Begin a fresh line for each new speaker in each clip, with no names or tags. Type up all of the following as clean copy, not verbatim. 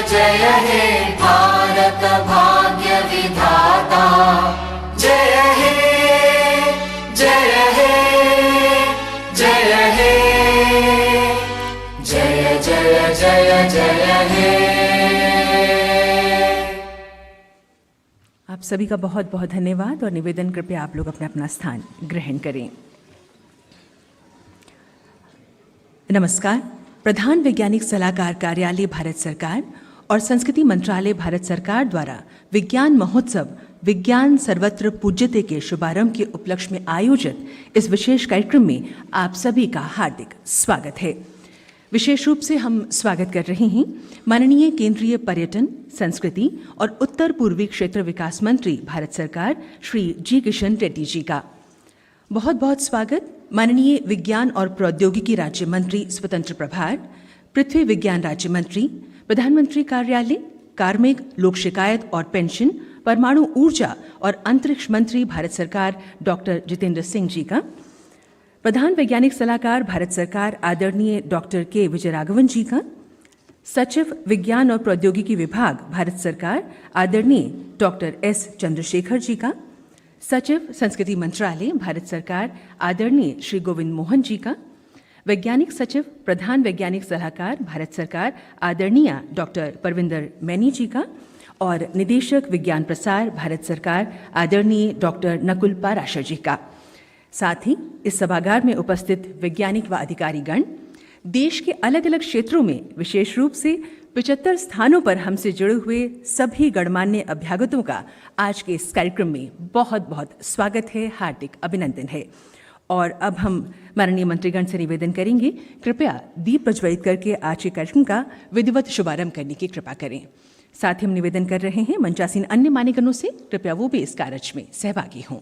जय हे भारत भाग्य विधाता, जय हे जय हे जय हे, जय जय जय जय हे।
आप सभी का बहुत बहुत धन्यवाद और निवेदन कृपया आप लोग अपना अपना स्थान ग्रहण करें। नमस्कार। प्रधान वैज्ञानिक सलाहकार कार्यालय भारत सरकार और संस्कृति मंत्रालय भारत सरकार द्वारा विज्ञान महोत्सव विज्ञान सर्वत्र पूज्यते के शुभारंभ के उपलक्ष्य में आयोजित इस विशेष कार्यक्रम में आप सभी का हार्दिक स्वागत है। विशेष रूप से हम स्वागत कर रहे हैं माननीय केंद्रीय पर्यटन, संस्कृति और उत्तर पूर्वी क्षेत्र विकास मंत्री भारत सरकार श्री जी किशन रेड्डी जी का। बहुत बहुत स्वागत माननीय विज्ञान और प्रौद्योगिकी राज्य मंत्री स्वतंत्र प्रभार, पृथ्वी विज्ञान राज्य मंत्री, प्रधानमंत्री कार्यालय, कार्मिक, लोक शिकायत और पेंशन, परमाणु ऊर्जा और अंतरिक्ष मंत्री भारत सरकार डॉक्टर जितेंद्र सिंह जी का, प्रधान वैज्ञानिक सलाहकार भारत सरकार आदरणीय डॉक्टर के विजयराघवन जी का, सचिव विज्ञान और प्रौद्योगिकी विभाग भारत सरकार आदरणीय डॉक्टर एस चंद्रशेखर जी का, सचिव संस्कृति मंत्रालय भारत सरकार आदरणीय श्री गोविंद मोहन जी का, वैज्ञानिक सचिव प्रधान वैज्ञानिक सलाहकार भारत सरकार आदरणीय डॉक्टर परविंदर मैनी जी का और निदेशक विज्ञान प्रसार भारत सरकार आदरणीय डॉक्टर नकुल पाराशर जी का। साथ ही इस सभागार में उपस्थित वैज्ञानिक व अधिकारीगण, देश के अलग अलग क्षेत्रों में विशेष रूप से 75 स्थानों पर हमसे जुड़े हुए सभी गणमान्य अभ्यागतों का आज के इस कार्यक्रम में बहुत बहुत स्वागत है, हार्दिक अभिनंदन है। और अब हम माननीय मंत्रीगण से निवेदन करेंगे, कृपया दीप प्रज्वलित करके आज के कार्यक्रम का विधिवत शुभारंभ करने की कृपा करें। साथ ही हम निवेदन कर रहे हैं मंचासीन अन्य मान्यगणों से कृपया वो भी इस कार्य में सहभागी हों।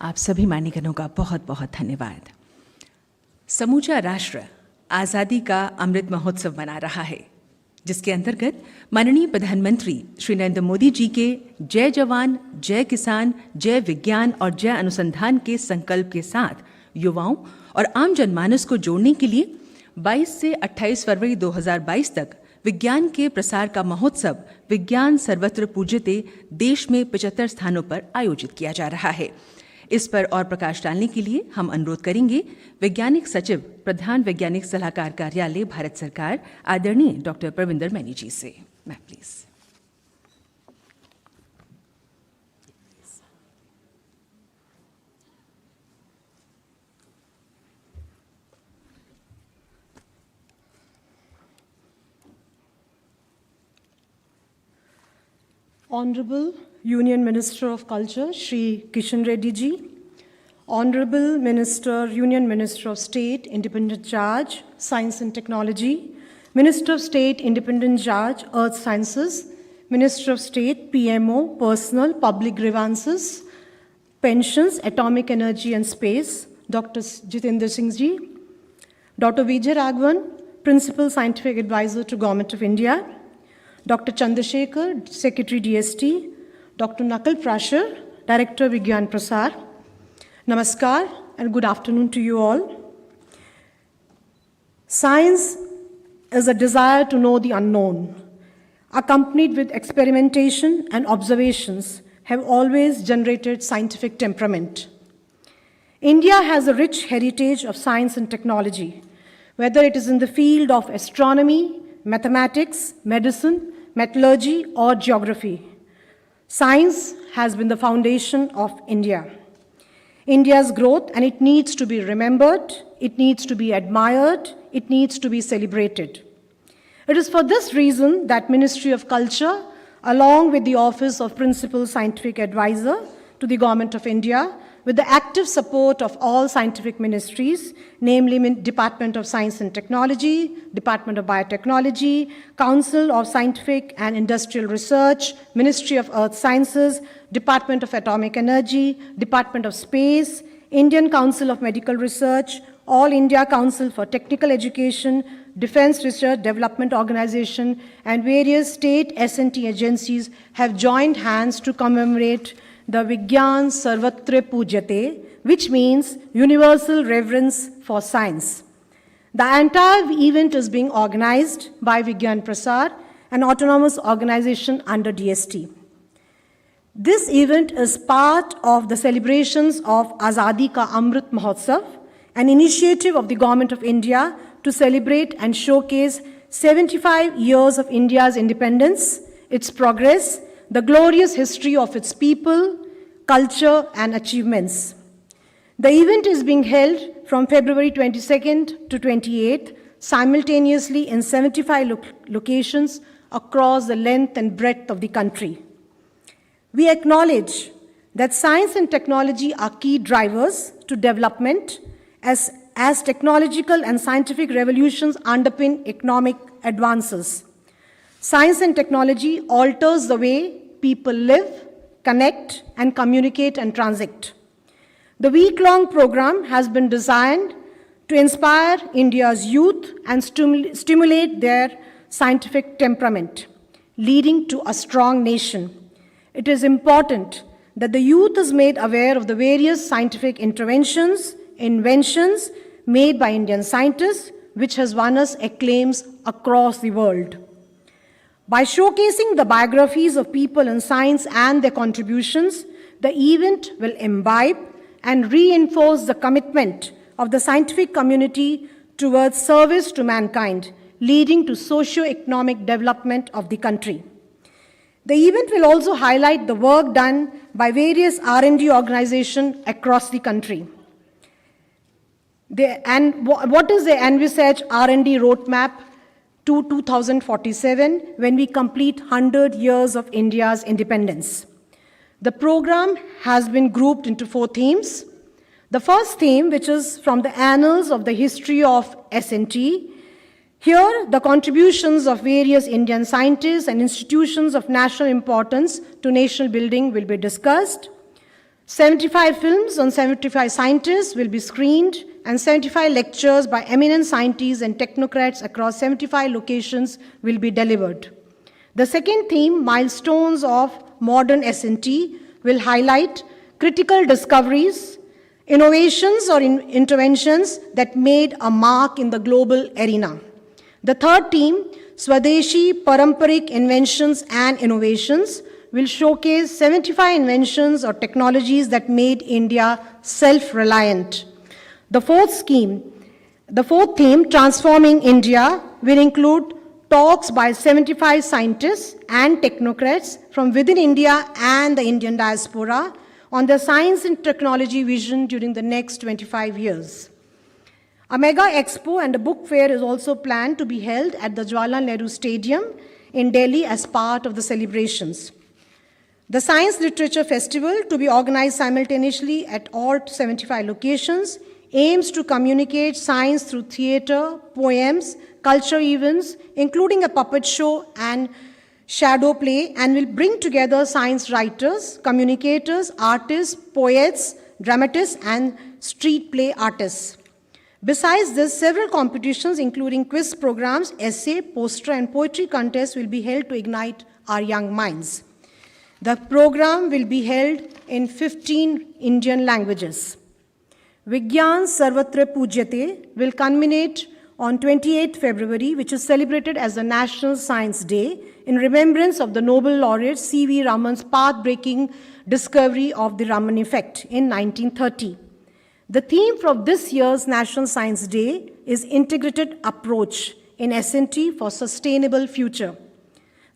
आप सभी मान्यगणों का बहुत बहुत धन्यवाद। समूचा राष्ट्र आज़ादी का अमृत महोत्सव मना रहा है, जिसके अंतर्गत माननीय प्रधानमंत्री श्री नरेंद्र मोदी जी के जय जवान, जय किसान, जय विज्ञान और जय अनुसंधान के संकल्प के साथ युवाओं और आम जनमानस को जोड़ने के लिए 22 से 28 फरवरी 2022 तक विज्ञान के प्रसार का महोत्सव विज्ञान सर्वत्र पूज्यते देश में 75 स्थानों पर आयोजित किया जा रहा है। इस पर और प्रकाश डालने के लिए हम अनुरोध करेंगे वैज्ञानिक सचिव प्रधान वैज्ञानिक सलाहकार कार्यालय भारत सरकार आदरणीय डॉक्टर परविंदर मैनी जी से। Ma'am please.
Honorable Union Minister of Culture, Shri Kishan Reddy ji, Honorable Minister, Union Minister of State, Independent Charge, Science and Technology, Minister of State, Independent Charge, Earth Sciences, Minister of State, PMO, Personal, Public Grievances, Pensions, Atomic Energy and Space, Dr. Jitendra Singh ji, Dr. Vijay Raghavan, Principal Scientific Advisor to Government of India, Dr. Chandrasekhar, Secretary DST, Dr. Nakul Prashar, Director Vigyan Prasar. Namaskar and good afternoon to you all. Science is a desire to know the unknown, accompanied with experimentation and observations, have always generated scientific temperament. India has a rich heritage of science and technology, whether it is in the field of astronomy, mathematics, medicine, metallurgy, or geography. Science has been the foundation of India. India's growth, and it needs to be remembered, it needs to be admired, it needs to be celebrated. It is for this reason that Ministry of Culture, along with the Office of Principal Scientific Advisor to the Government of India, with the active support of all scientific ministries, namely Department of Science and Technology, Department of Biotechnology, Council of Scientific and Industrial Research, Ministry of Earth Sciences, Department of Atomic Energy, Department of Space, Indian Council of Medical Research, All India Council for Technical Education, Defense Research Development Organization, and various state S&T agencies have joined hands to commemorate the Vigyan Sarvatra Pujyate, which means universal reverence for science. The entire event is being organized by Vigyan Prasar, an autonomous organization under DST. This event is part of the celebrations of Azadi Ka Amrit Mahotsav, an initiative of the Government of India to celebrate and showcase 75 years of India's independence, its progress, the glorious history of its people, culture, and achievements. The event is being held from February 22nd to 28th, simultaneously in 75 locations across the length and breadth of the country. We acknowledge that science and technology are key drivers to development as technological and scientific revolutions underpin economic advances. Science and technology alters the way people live, connect, and communicate and transact. The week-long program has been designed to inspire India's youth and stimulate their scientific temperament, leading to a strong nation. It is important that the youth is made aware of the various scientific interventions, inventions made by Indian scientists, which has won us acclaims across the world. By showcasing the biographies of people in science and their contributions, the event will imbibe and reinforce the commitment of the scientific community towards service to mankind, leading to socio-economic development of the country. The event will also highlight the work done by various R&D organizations across the country. What is the envisaged R&D roadmap to 2047 when we complete 100 years of India's independence? The program has been grouped into 4 themes. The first theme, which is from the annals of the history of S&T. Here, the contributions of various Indian scientists and institutions of national importance to national building will be discussed. 75 films on 75 scientists will be screened, and 75 lectures by eminent scientists and technocrats across 75 locations will be delivered. The second theme, milestones of modern S&T, will highlight critical discoveries, innovations or interventions that made a mark in the global arena. The third theme, Swadeshi Paramparik Inventions and Innovations, will showcase 75 inventions or technologies that made India self-reliant. The fourth theme, Transforming India, will include talks by 75 scientists and technocrats from within India and the Indian diaspora on the science and technology vision during the next 25 years. A mega expo and a book fair is also planned to be held at the Jawaharlal Nehru Stadium in Delhi as part of the celebrations. The Science Literature Festival, to be organized simultaneously at all 75 locations, aims to communicate science through theater, poems, culture events, including a puppet show and shadow play, and will bring together science writers, communicators, artists, poets, dramatists, and street play artists. Besides this, several competitions, including quiz programs, essay, poster, and poetry contests, will be held to ignite our young minds. The program will be held in 15 Indian languages. Vigyan Sarvatra Pujyate will culminate on 28th February, which is celebrated as the National Science Day, in remembrance of the Nobel laureate C.V. Raman's path-breaking discovery of the Raman effect in 1930. The theme for this year's National Science Day is Integrated Approach in S&T for Sustainable Future.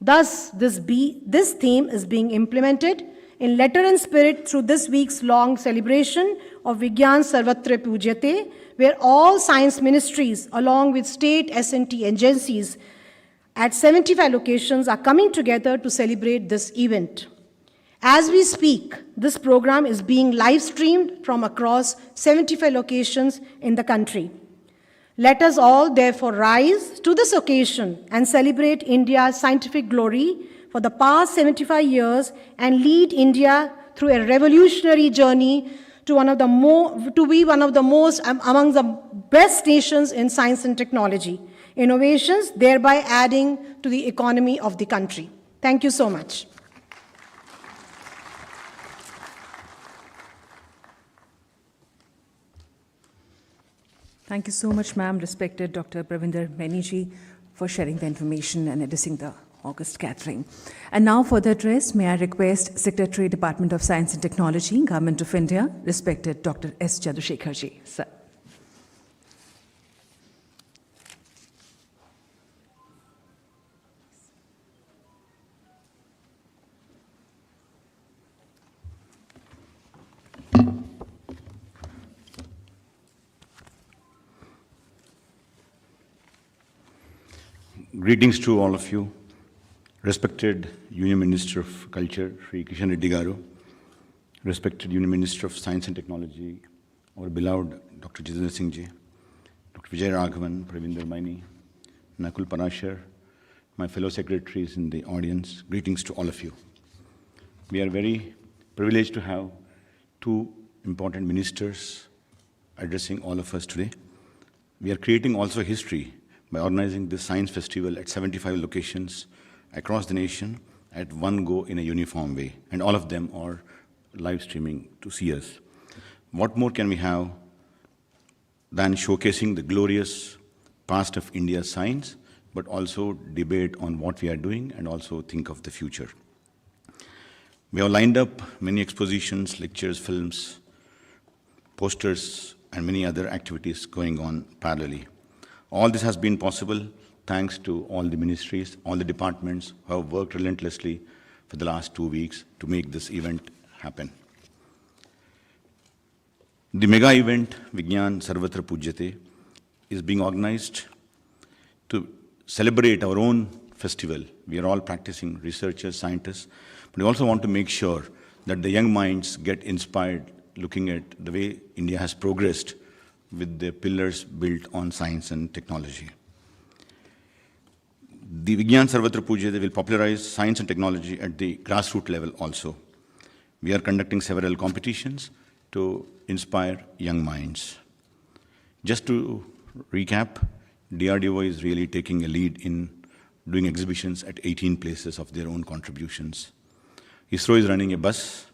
Thus, this theme is being implemented in letter and spirit through this week's long celebration of Vigyan Sarvatra Pujyate, where all science ministries, along with state S&T agencies at 75 locations, are coming together to celebrate this event. As we speak, this program is being live-streamed from across 75 locations in the country. Let us all therefore rise to this occasion and celebrate India's scientific glory for the past 75 years and lead India through a revolutionary journey to be one of the most among the best nations in science and technology innovations, thereby adding to the economy of the country. Thank you so much.
Thank you so much, ma'am, respected Dr. Pravinder Maini, for sharing the information and addressing the August gathering. And now for the address, may I request Secretary, Department of Science and Technology, Government of India, respected Dr. S. Chandrasekharji, sir.
Greetings to all of you. Respected Union Minister of Culture, Sri Kishan Reddy Garu, respected Union Minister of Science and Technology, our beloved Dr. Jitendra Singh Ji, Dr. Vijay Raghavan, Pravinder Maini, Nakul Parashar, my fellow secretaries in the audience, greetings to all of you. We are very privileged to have two important ministers addressing all of us today. We are creating also history by organizing this science festival at 75 locations across the nation at one go in a uniform way. And all of them are live streaming to see us. What more can we have than showcasing the glorious past of India's science, but also debate on what we are doing and also think of the future. We have lined up many expositions, lectures, films, posters, and many other activities going on parallelly. All this has been possible thanks to all the ministries, all the departments who have worked relentlessly for the last 2 weeks to make this event happen. The mega event, Vigyan Sarvatra Pujyate, is being organized to celebrate our own festival. We are all practicing researchers, scientists, but we also want to make sure that the young minds get inspired looking at the way India has progressed with the pillars built on science and technology. The Vigyan Sarvatra Pujyate will popularize science and technology at the grassroots level also. We are conducting several competitions to inspire young minds. Just to recap, DRDO is really taking a lead in doing exhibitions at 18 places of their own contributions. ISRO is running a bus.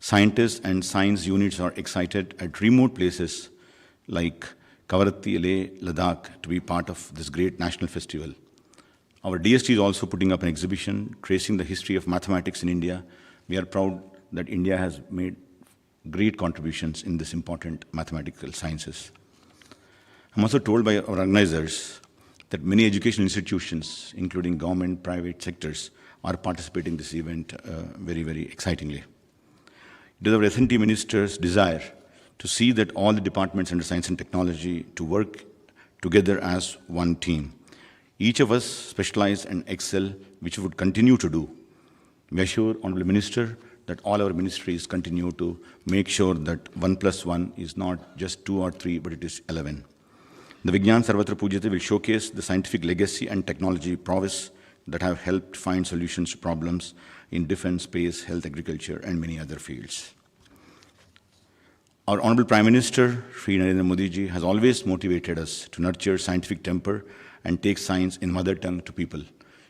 Scientists and science units are excited at remote places like Kavaratti, Leh, Ladakh to be part of this great national festival. Our DST is also putting up an exhibition tracing the history of mathematics in India. We are proud that India has made great contributions in this important mathematical sciences. I'm also told by our organizers that many educational institutions, including government, private sectors, are participating in this event very, very excitingly. It is our S&T minister's desire to see that all the departments under science and technology to work together as one team. Each of us specialize and excel, which we would continue to do. We assure, Honorable Minister, that all our ministries continue to make sure that 1 + 1 is not just 2 or 3, but it is 11. The Vigyan Sarvatra Pujyate will showcase the scientific legacy and technology prowess that have helped find solutions to problems in defense, space, health, agriculture, and many other fields. Our Honorable Prime Minister, Sri Narendra Modi ji, has always motivated us to nurture scientific temper and take science in mother tongue to people.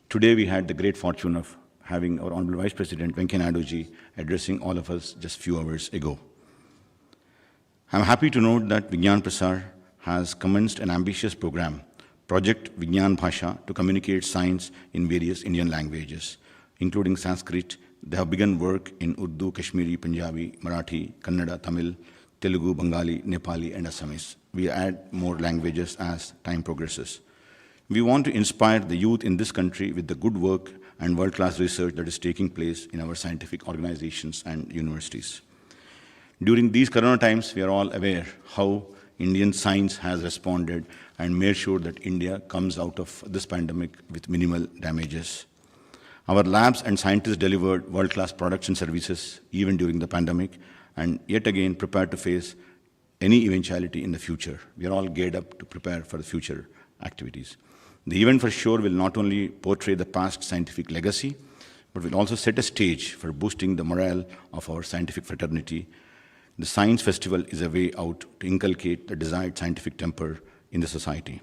Today we had the great fortune of having our Honorable Vice President Venkaiah Naidu ji addressing all of us just a few hours ago. I'm happy to note that Vigyan Prasar has commenced an ambitious program, Project Vigyan Bhasha, to communicate science in various Indian languages, including Sanskrit. They have begun work in Urdu, Kashmiri, Punjabi, Marathi, Kannada, Tamil, Telugu, Bengali, Nepali, and Assamese. We add more languages as time progresses. We want to inspire the youth in this country with the good work and world-class research that is taking place in our scientific organizations and universities. During these corona times, we are all aware how Indian science has responded and made sure that India comes out of this pandemic with minimal damages. Our labs and scientists delivered world-class products and services even during the pandemic, and yet again prepared to face any eventuality in the future. We are all geared up to prepare for the future activities. The event for sure will not only portray the past scientific legacy, but will also set a stage for boosting the morale of our scientific fraternity. The Science Festival is a way out to inculcate the desired scientific temper in the society.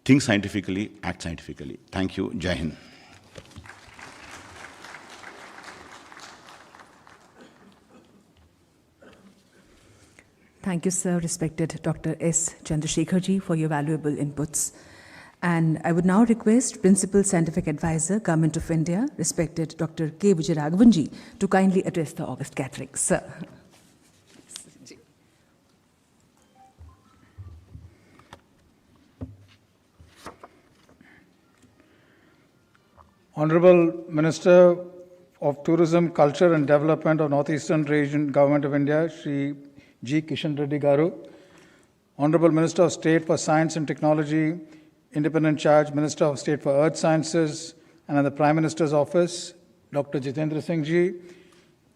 Think scientifically, act scientifically. Thank you. Jai Hind.
Thank you, sir, respected Dr. S. Chandrasekharji, for your valuable inputs. And I would now request Principal Scientific Advisor, Government of India, respected Dr. K. Vijayaraghavanji, to kindly address the August gathering. Sir.
Honorable Minister of Tourism, Culture and Development of Northeastern Region, Government of India, Shri G. Kishan Reddy Garu. Honorable Minister of State for Science and Technology, Independent Charge, Minister of State for Earth Sciences, and in the Prime Minister's Office, Dr. Jitendra Singh Ji,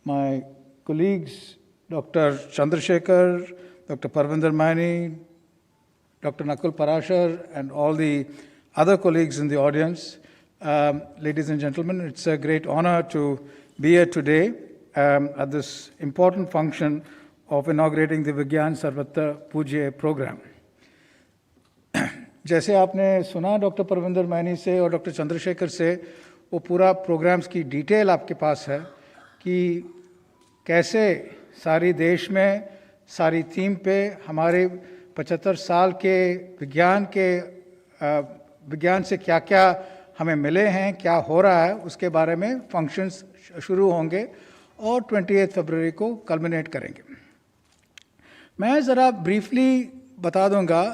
my colleagues, Dr. Chandrasekhar, Dr. Parvinder Maini, Dr. Nakul Parashar, and all the other colleagues in the audience. Ladies and gentlemen, it's a great honor to be here today at this important function of inaugurating the Vigyan Sarvatra Pujya program. जैसे आपने सुना doctor Parvinder many से और doctor Chandrashekhar से, वो पूरा programmes की detail आपके पास है कि कैसे सारी देश में सारी थीम पे हमारे 75 साल के विज्ञान से क्या क्या हमें मिले हैं, क्या हो रहा है, उसके बारे में फंक्शंस शुरू होंगे और 28 फरवरी को कल्मिनेट करेंगे। मैं ज़रा ब्रीफली बता दूंगा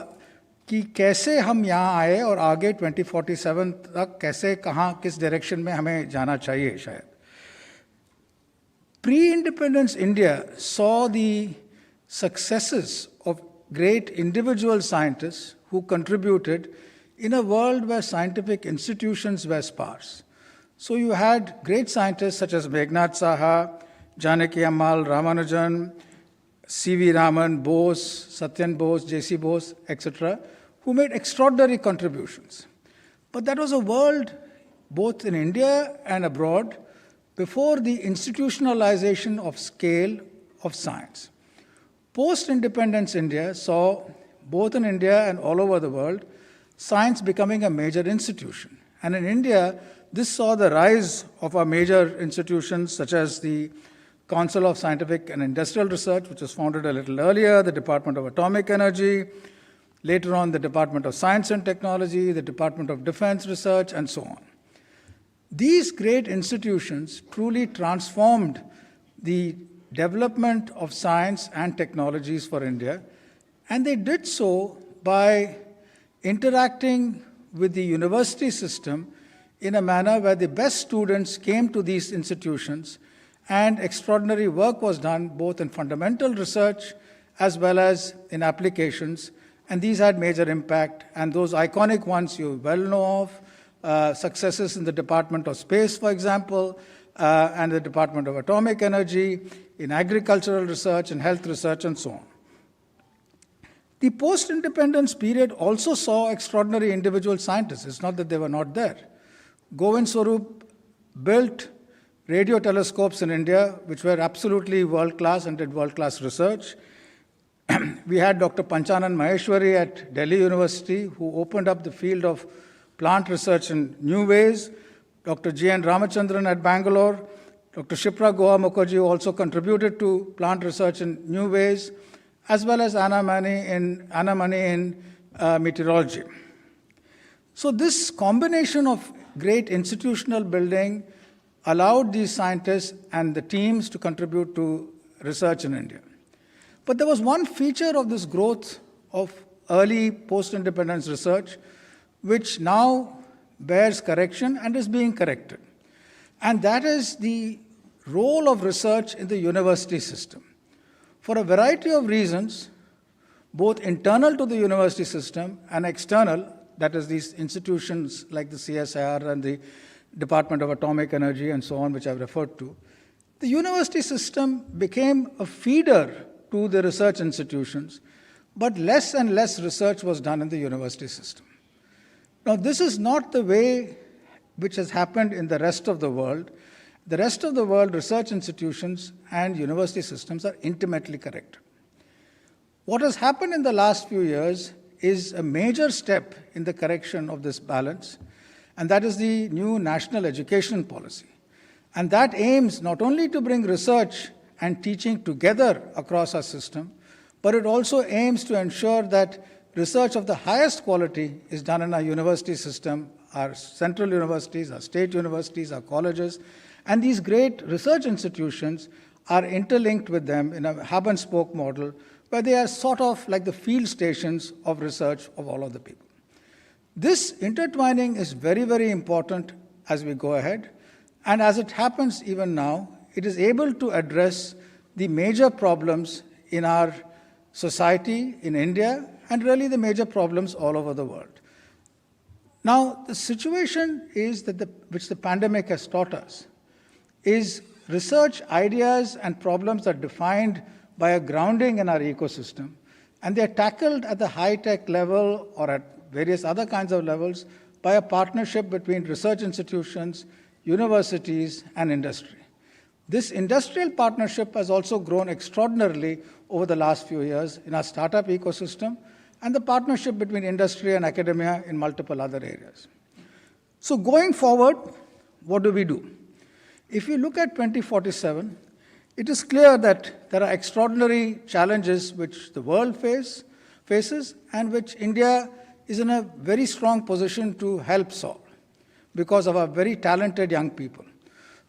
कि कैसे हम यहाँ आए और आगे 2047 तक कैसे, कहाँ, किस डायरेक्शन में हमें जाना चाहिए। शायद pre-independence India saw the successes of great individual scientists who contributed in a world where scientific institutions were sparse. So you had great scientists such as Meghnad Saha, Janaki Ammal, Ramanujan, C.V. Raman, Bose, Satyan Bose, J.C. Bose, etc., who made extraordinary contributions. But that was a world, both in India and abroad, before the institutionalization of scale of science. Post-independence India saw, both in India and all over the world, science becoming a major institution. And in India, this saw the rise of our major institutions such as the Council of Scientific and Industrial Research, which was founded a little earlier, the Department of Atomic Energy, later on the Department of Science and Technology, the Department of Defense Research, and so on. These great institutions truly transformed the development of science and technologies for India, and they did so by interacting with the university system in a manner where the best students came to these institutions and extraordinary work was done both in fundamental research as well as in applications, and these had major impact, and those iconic ones you well know of, successes in the Department of Space, for example, and the Department of Atomic Energy, in agricultural research and health research, and so on. The post-independence period also saw extraordinary individual scientists. It's not that they were not there. Govind Swarup built radio telescopes in India, which were absolutely world-class and did world-class research. We had Dr. Panchanan Maheshwari at Delhi University, who opened up the field of plant research in new ways. Dr. G.N. Ramachandran at Bangalore. Dr. Shipra Goa Mukherjee also contributed to plant research in new ways, as well as Anna Mani in meteorology. So this combination of great institutional building allowed these scientists and the teams to contribute to research in India. But there was one feature of this growth of early post-independence research, which now bears correction and is being corrected. And that is the role of research in the university system. For a variety of reasons, both internal to the university system and external, that is these institutions like the CSIR and the Department of Atomic Energy and so on, which I've referred to, the university system became a feeder to the research institutions, but less and less research was done in the university system. Now, this is not the way which has happened in the rest of the world. The rest of the world, research institutions and university systems are intimately connected. What has happened in the last few years is a major step in the correction of this balance, and that is the new national education policy. And that aims not only to bring research and teaching together across our system, but it also aims to ensure that research of the highest quality is done in our university system, our central universities, our state universities, our colleges, and these great research institutions are interlinked with them in a hub and spoke model where they are sort of like the field stations of research of all of the people. This intertwining is very, very important as we go ahead, and as it happens even now, it is able to address the major problems in our society, in India, and really the major problems all over the world. Now, the situation is that which the pandemic has taught us is research ideas and problems are defined by a grounding in our ecosystem, and they're tackled at the high-tech level or at various other kinds of levels by a partnership between research institutions, universities, and industry. This industrial partnership has also grown extraordinarily over the last few years in our startup ecosystem and the partnership between industry and academia in multiple other areas. So going forward, what do we do? If you look at 2047, it is clear that there are extraordinary challenges which the world faces and which India is in a very strong position to help solve because of our very talented young people.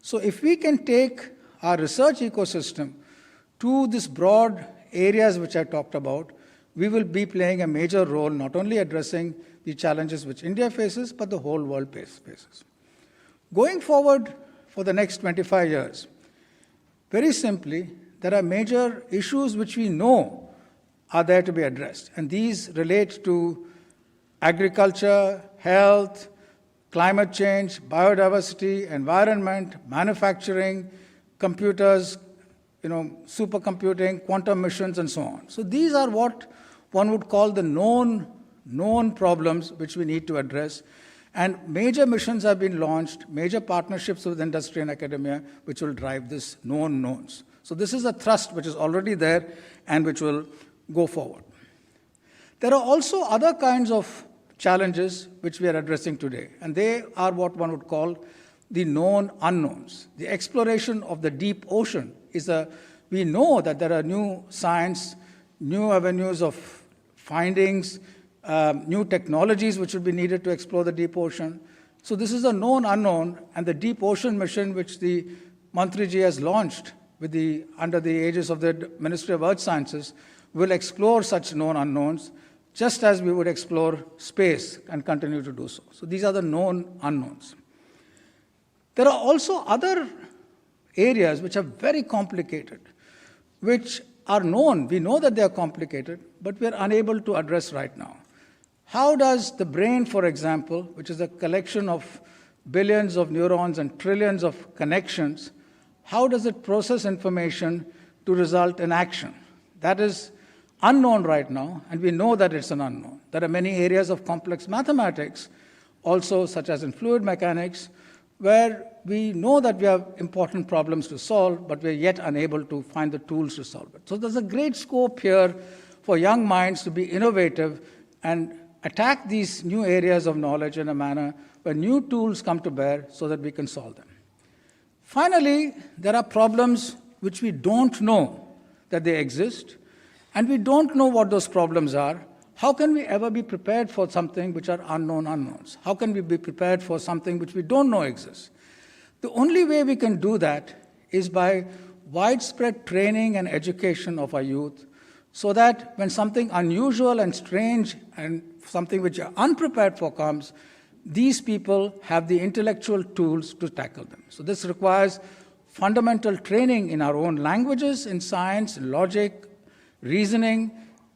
So if we can take our research ecosystem to these broad areas which I talked about, we will be playing a major role, not only addressing the challenges which India faces, but the whole world faces. Going forward for the next 25 years, very simply, there are major issues which we know are there to be addressed, and these relate to agriculture, health, climate change, biodiversity, environment, manufacturing, computers, supercomputing, quantum missions, and so on. So these are what one would call the known problems which we need to address. And major missions have been launched, major partnerships with industry and academia, which will drive this known knowns. So this is a thrust which is already there and which will go forward. There are also other kinds of challenges which we are addressing today, and they are what one would call the known unknowns. The exploration of the deep ocean we know that there are new science, new avenues of findings, new technologies which would be needed to explore the deep ocean. So this is a known unknown, and the deep ocean mission which the Mantriji has launched under the aegis of the Ministry of Earth Sciences will explore such known unknowns, just as we would explore space and continue to do so. So these are the known unknowns. There are also other areas which are very complicated, which are known. We know that they are complicated, but we are unable to address right now. How does the brain, for example, which is a collection of billions of neurons and trillions of connections, how does it process information to result in action? That is unknown right now, and we know that it's an unknown. There are many areas of complex mathematics, also such as in fluid mechanics, where we know that we have important problems to solve, but we're yet unable to find the tools to solve it. So there's a great scope here for young minds to be innovative and attack these new areas of knowledge in a manner where new tools come to bear so that we can solve them. Finally, there are problems which we don't know that they exist, and we don't know what those problems are. How can we ever be prepared for something which are unknown unknowns? How can we be prepared for something which we don't know exists? The only way we can do that is by widespread training and education of our youth, so that when something unusual and strange and something which you're unprepared for comes, these people have the intellectual tools to tackle them. So this requires fundamental training in our own languages, in science, logic, reasoning,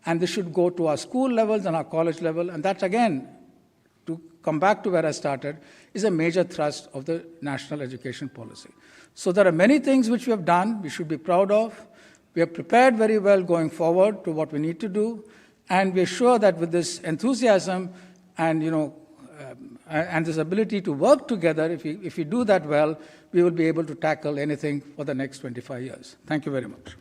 and this should go to our school levels and our college level. And that, again, to come back to where I started, is a major thrust of the national education policy. So there are many things which we have done, we should be proud of. We are prepared very well going forward to what we need to do, and we are sure that with this enthusiasm and, and this ability to work together, if we do that well, we will be able to tackle anything for the next 25 years. Thank you very much.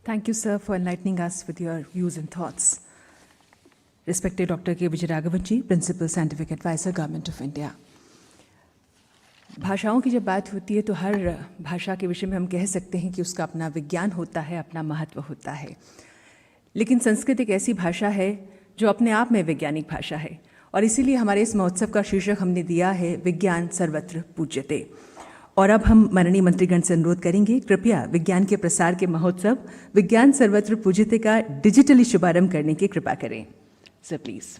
Thank you, sir, for enlightening us with your views and thoughts. Respected Dr. K. Vijayaraghavan ji, Principal Scientific Advisor, Government of India. भाषाओं की जब बात होती है तो हर भाषा के विषय में हम कह सकते हैं कि उसका अपना विज्ञान होता है, अपना महत्व होता है। लेकिन संस्कृत एक ऐसी भाषा है जो अपने आप में वैज्ञानिक भाषा है, और इसीलिए हमारे इस महोत्सव का शीर्षक हमने दिया है विज्ञान सर्वत्र पूज्यते। और अब हम माननीय मंत्रीगण से अनुरोध करेंगे, कृपया विज्ञान के प्रसार के महोत्सव विज्ञान सर्वत्र पूज्यते का डिजिटली शुभारंभ करने की कृपा करें। Sir please.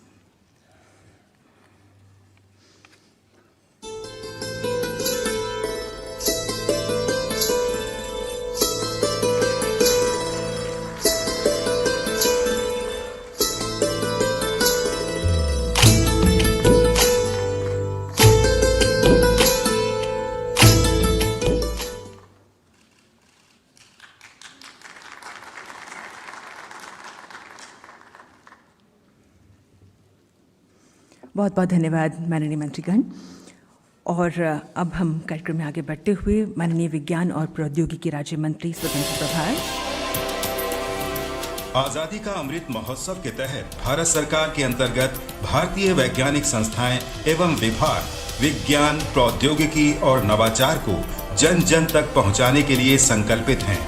बहुत बहुत धन्यवाद माननीय मंत्रीगण। और अब हम कार्यक्रम में आगे बढ़ते हुए माननीय विज्ञान और प्रौद्योगिकी राज्य मंत्री स्वतंत्र प्रभार।
आजादी का अमृत महोत्सव के तहत भारत सरकार के अंतर्गत भारतीय वैज्ञानिक संस्थाएं एवं विभाग विज्ञान, प्रौद्योगिकी और नवाचार को जन जन तक पहुंचाने के लिए संकल्पित हैं।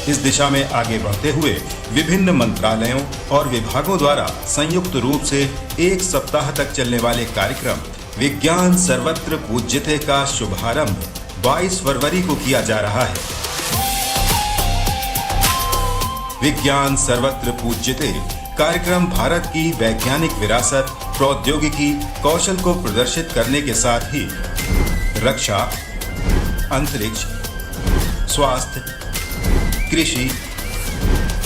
इस दिशा में आगे बढ़ते हुए विभिन्न मंत्रालयों और विभागों द्वारा संयुक्त रूप से एक सप्ताह तक चलने वाले कार्यक्रम विज्ञान सर्वत्र पूज्यते का शुभारंभ 22 फरवरी को किया जा रहा है। विज्ञान सर्वत्र पूज्यते कार्यक्रम भारत की वैज्ञानिक विरासत, प्रौद्योगिकी, कौशल को प्रदर्शित करने के साथ ही रक्षा, अंतरिक्ष, स्वास्थ्य, कृषि,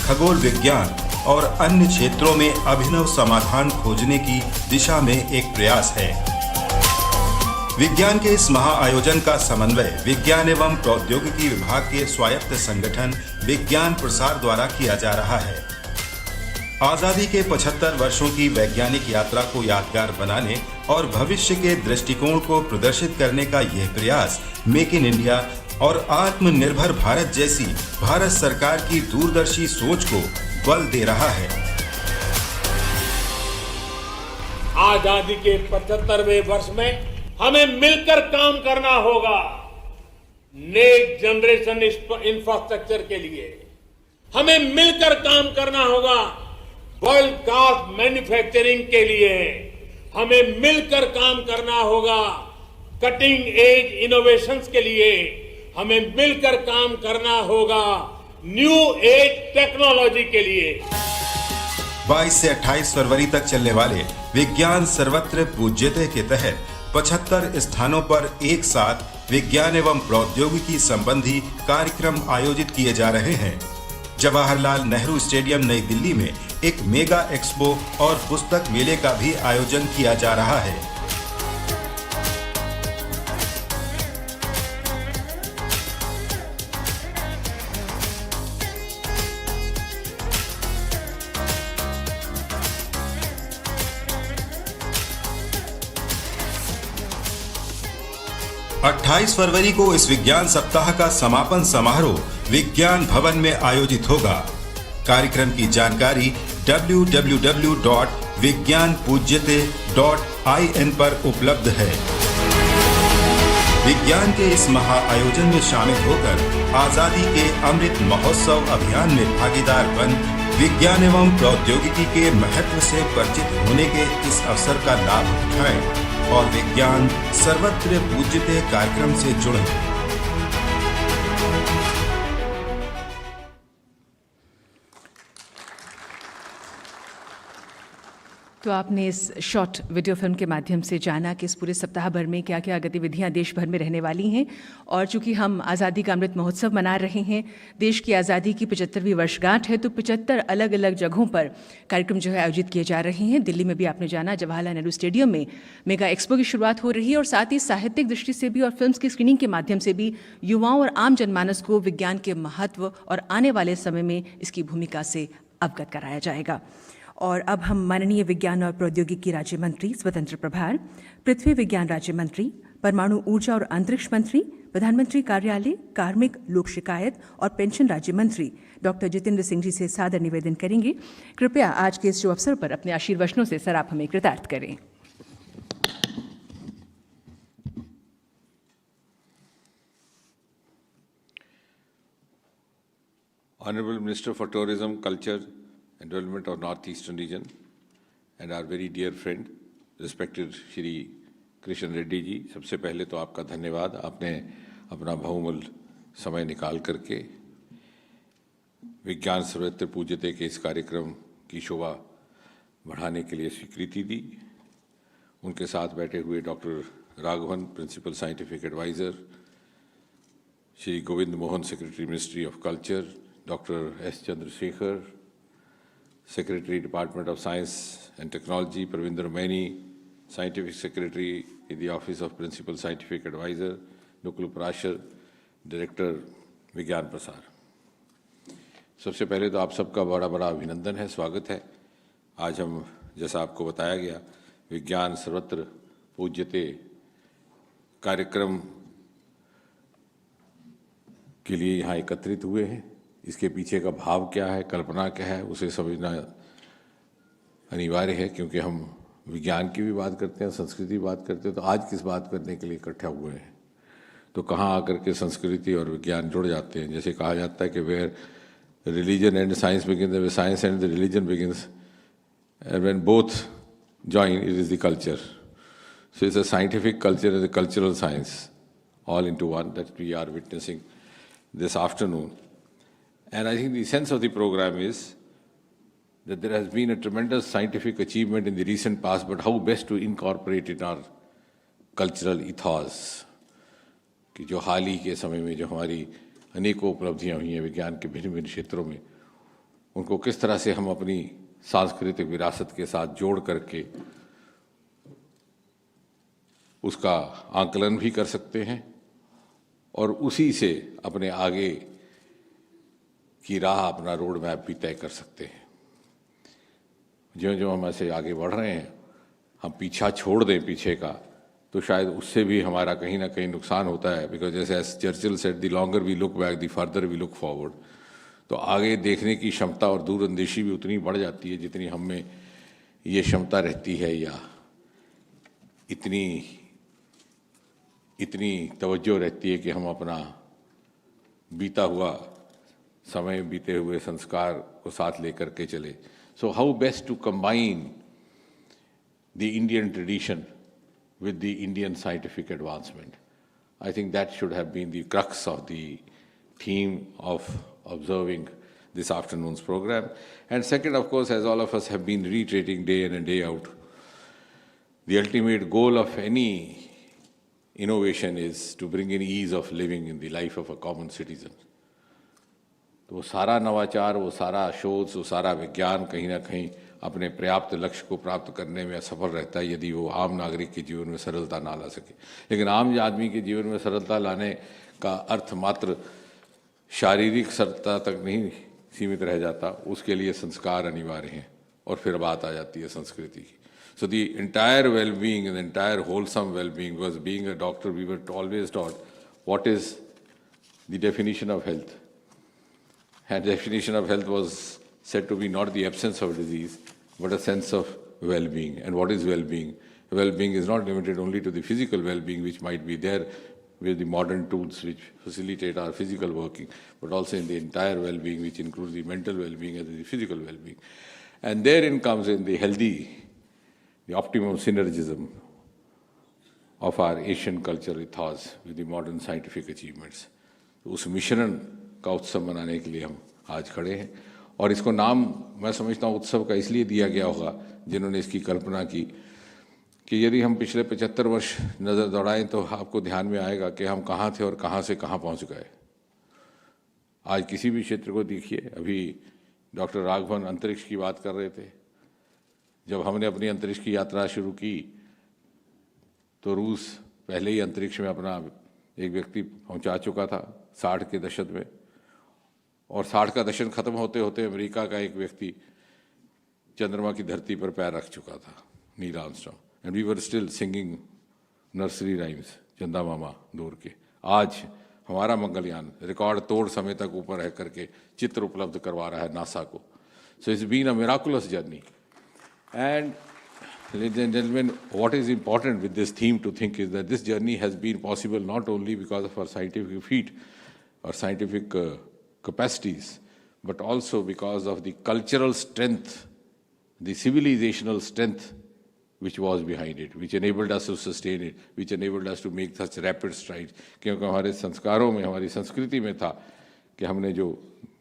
खगोल विज्ञान और अन्य क्षेत्रों में अभिनव समाधान खोजने की दिशा में एक प्रयास है। विज्ञान के इस महाआयोजन का समन्वय विज्ञान एवं प्रौद्योगिकी विभाग के स्वायत्त संगठन विज्ञान प्रसार द्वारा किया जा रहा है। आजादी के 75 वर्षों की वैज्ञानिक यात्रा को यादगार बनाने और भविष्य के दृष्टिकोण को प्रदर्शित करने का यह प्रयास मेक इन इंडिया और आत्मनिर्भर भारत जैसी भारत सरकार की दूरदर्शी सोच को बल दे रहा है।
आजादी के 75वें वर्ष में हमें मिलकर काम करना होगा। नेक्स्ट जनरेशन इंफ्रास्ट्रक्चर के लिए हमें मिलकर काम करना होगा। वर्ल्ड क्लास मैन्युफैक्चरिंग के लिए हमें मिलकर काम करना होगा। कटिंग एज इनोवेशंस के लिए हमें मिलकर काम करना होगा। न्यू एज टेक्नोलॉजी के लिए
22 से 28 फरवरी तक चलने वाले विज्ञान सर्वत्र पूज्यते के तहत 75 स्थानों पर एक साथ विज्ञान एवं प्रौद्योगिकी संबंधी कार्यक्रम आयोजित किए जा रहे हैं। जवाहरलाल नेहरू स्टेडियम नई दिल्ली में एक मेगा एक्सपो और पुस्तक मेले का भी आयोजन किया जा रहा है। 28 फरवरी को इस विज्ञान सप्ताह का समापन समारोह विज्ञान भवन में आयोजित होगा। कार्यक्रम की जानकारी www.vigyanpujyate.in पर उपलब्ध है। विज्ञान के इस महाआयोजन में शामिल होकर आजादी के अमृत महोत्सव अभियान में भागीदार बन विज्ञान एवं प्रौद्योगिकी के महत्व से परिचित होने के इस अवसर का लाभ उठाएं और विज्ञान सर्वत्र पूज्यते कार्यक्रम से जुड़ें।
तो आपने इस शॉर्ट वीडियो फिल्म के माध्यम से जाना कि इस पूरे सप्ताह भर में क्या क्या गतिविधियां देश भर में रहने वाली हैं। और चूंकि हम आज़ादी का अमृत महोत्सव मना रहे हैं, देश की आज़ादी की 75वीं वर्षगांठ है, तो 75 अलग अलग जगहों पर कार्यक्रम जो है आयोजित किए जा रहे हैं। दिल्ली में भी आपने जाना, जवाहरलाल नेहरू स्टेडियम में मेगा एक्सपो की शुरुआत हो रही है और साथ ही साहित्यिक दृष्टि से भी और फिल्म की स्क्रीनिंग के माध्यम से भी युवाओं और आम जनमानस को विज्ञान के महत्व और आने वाले समय में इसकी भूमिका से अवगत कराया जाएगा। और अब हम माननीय विज्ञान और प्रौद्योगिकी राज्य मंत्री स्वतंत्र प्रभार, पृथ्वी विज्ञान राज्य मंत्री, परमाणु ऊर्जा और अंतरिक्ष मंत्री, प्रधानमंत्री कार्यालय, कार्मिक, लोक शिकायत और पेंशन राज्य मंत्री डॉक्टर जितेंद्र सिंह जी से सादर निवेदन करेंगे। कृपया आज के इस शुभ अवसर पर अपने आशीर्वचनों से सर आप हमें कृतार्थ करें।
Honorable Minister for Tourism, Culture and Development of North-Eastern Region and our very dear friend, respected Shri Krishna Reddy ji, सबसे पहले तो आपका धन्यवाद। आपने अपना बहुमूल्य समय निकाल करके विज्ञान सर्वत्र पूज्यते के इस कार्यक्रम की शोभा बढ़ाने के लिए स्वीकृति दी। उनके साथ बैठे हुए doctor Raghavan, principal scientific adviser, Shri Govind Mohan, secretary ministry of culture, doctor S Chandrasekhar, secretary department of science and technology, Pravinder Maini, scientific secretary in the office of principal scientific adviser, Nukul Parashar, director Vigyan Prasar. सबसे पहले तो आप सबका बड़ा बड़ा अभिनंदन है, स्वागत है। आज हम, जैसा आपको बताया गया, विज्ञान सर्वत्र पूज्यते कार्यक्रम के लिए यहाँ एकत्रित हुए हैं। इसके पीछे का भाव क्या है, कल्पना क्या है, उसे समझना अनिवार्य है, क्योंकि हम विज्ञान की भी बात करते हैं, संस्कृति की बात करते हैं। तो आज किस बात करने के लिए इकट्ठा हुए हैं, तो कहाँ आकर के संस्कृति और विज्ञान जुड़ जाते हैं। जैसे कहा जाता है कि where religion and science begins, where science and the religion begins, and when both join it is the culture. So it's a scientific culture and the cultural science all into one that we are witnessing this afternoon. And I think the sense of the program is that there has been a tremendous scientific achievement in the recent past, but how best to incorporate it in our cultural ethos. कि जो हाल ही के समय में जो हमारी अनेकों उपलब्धियां हुई हैं विज्ञान के भिन्न भिन्न क्षेत्रों में, उनको किस तरह से हम अपनी सांस्कृतिक विरासत के साथ जोड़ करके उसका आकलन भी कर सकते हैं और उसी से अपने आगे की राह, अपना रोड मैप भी तय कर सकते हैं। जो जो हम ऐसे आगे बढ़ रहे हैं, हम पीछा छोड़ दें पीछे का, तो शायद उससे भी हमारा कहीं ना कहीं नुकसान होता है। बिकॉज जैसे as Churchill said, the longer we look back the further we look forward. तो आगे देखने की क्षमता और दूरअंदेशी भी उतनी बढ़ जाती है जितनी हम में ये क्षमता रहती है, या इतनी तवज्जो रहती है कि हम अपना बीता हुआ समय, बीते हुए संस्कार को साथ लेकर के चले। So how best to combine the Indian tradition with the Indian scientific advancement. I think that should have been the crux of the theme of observing this afternoon's program. And second, of course, as all of us have been reiterating day in and day out, the ultimate goal of any innovation is to bring in ease of living in the life of a common citizen. तो वो सारा नवाचार, वो सारा शोध, वो सारा विज्ञान कहीं ना कहीं अपने पर्याप्त लक्ष्य को प्राप्त करने में असफल रहता है यदि वो आम नागरिक के जीवन में सरलता ना ला सके। लेकिन आम आदमी के जीवन में सरलता लाने का अर्थ मात्र शारीरिक सरलता तक नहीं सीमित रह जाता, उसके लिए संस्कार अनिवार्य हैं। और फिर बात आ जाती है संस्कृति की। So the entire well being and entire wholesome well being, because being a doctor we were always taught what is the definition of health. And definition of health was said to be not the absence of disease, but a sense of well-being. And what is well-being? Well-being is not limited only to the physical well-being, which might be there with the modern tools which facilitate our physical working, but also in the entire well-being, which includes the mental well-being and the physical well-being. And therein comes in the healthy, the optimum synergism of our Asian cultural ethos with the modern scientific achievements. उस मिश्रण का उत्सव मनाने के लिए हम आज खड़े हैं। और इसको नाम मैं समझता हूँ उत्सव का इसलिए दिया गया होगा जिन्होंने इसकी कल्पना की कि यदि हम पिछले 75 वर्ष नज़र दौड़ाएं तो आपको ध्यान में आएगा कि हम कहाँ थे और कहाँ से कहाँ पहुँच गए। आज किसी भी क्षेत्र को देखिए, अभी डॉक्टर राघवन अंतरिक्ष की बात कर रहे थे। जब हमने अपनी अंतरिक्ष की यात्रा शुरू की तो रूस पहले ही अंतरिक्ष में अपना एक व्यक्ति पहुंचा चुका था 60 के दशक में, और 60 का दशक खत्म होते होते अमेरिका का एक व्यक्ति चंद्रमा की धरती पर पैर रख चुका था, Neil Armstrong, and we were still singing nursery rhymes चंदा मामा दूर के। आज हमारा मंगलयान रिकॉर्ड तोड़ समय तक ऊपर रह करके चित्र उपलब्ध करवा रहा है नासा को। So it's been a miraculous journey. And ladies and gentlemen, what is important with this theme to think is that this journey has been possible not only because of our scientific feat or scientific capacities, but also because of the cultural strength, the civilizational strength which was behind it, which enabled us to sustain it, which enabled us to make such rapid strides. क्योंकि हमारे संस्कारों में, हमारी संस्कृति में था कि हमने जो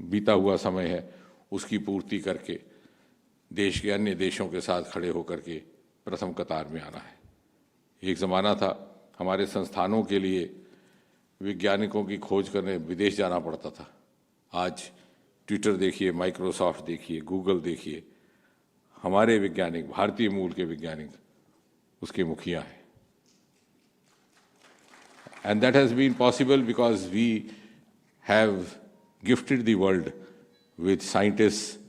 बीता हुआ समय है उसकी पूर्ति करके देश के अन्य देशों के साथ खड़े होकर के प्रथम कतार में आना है। एक ज़माना था हमारे संस्थानों के लिए वैज्ञानिकों की खोज करने विदेश जाना पड़ता था। आज ट्विटर देखिए, माइक्रोसॉफ्ट देखिए, गूगल देखिए, हमारे वैज्ञानिक, भारतीय मूल के वैज्ञानिक उसके मुखिया हैं। And that has been possible because we have gifted the world with scientists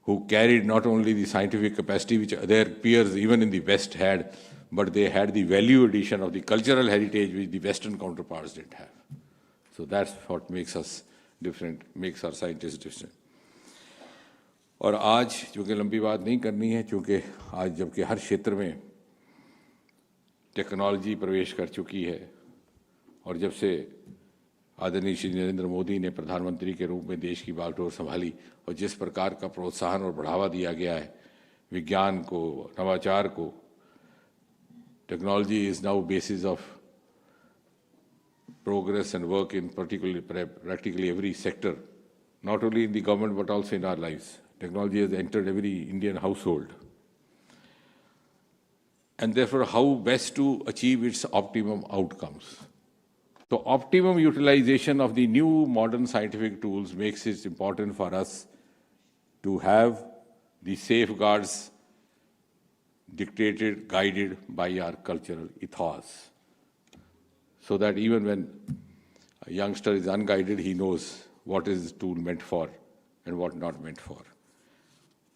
who carried not only the scientific capacity which their peers even in the West had, but they had the value addition of the cultural heritage which the Western counterparts didn't have. So that's what makes us different, makes our scientists different. और आज चूँकि लंबी बात नहीं करनी है, क्योंकि आज जबकि हर क्षेत्र में टेक्नोलॉजी प्रवेश कर चुकी है और जब से आदरणीय श्री नरेंद्र मोदी ने प्रधानमंत्री के रूप में देश की बागडोर संभाली और जिस प्रकार का प्रोत्साहन और बढ़ावा दिया गया है विज्ञान को, नवाचार को, technology is now basis of progress and work in practically every sector, not only in the government but also in our lives. Technology has entered every Indian household. And therefore, how best to achieve its optimum outcomes? So optimum utilization of the new modern scientific tools makes it important for us to have the safeguards dictated, guided by our cultural ethos, so that even when a youngster is unguided, he knows what is the tool meant for and what not meant for.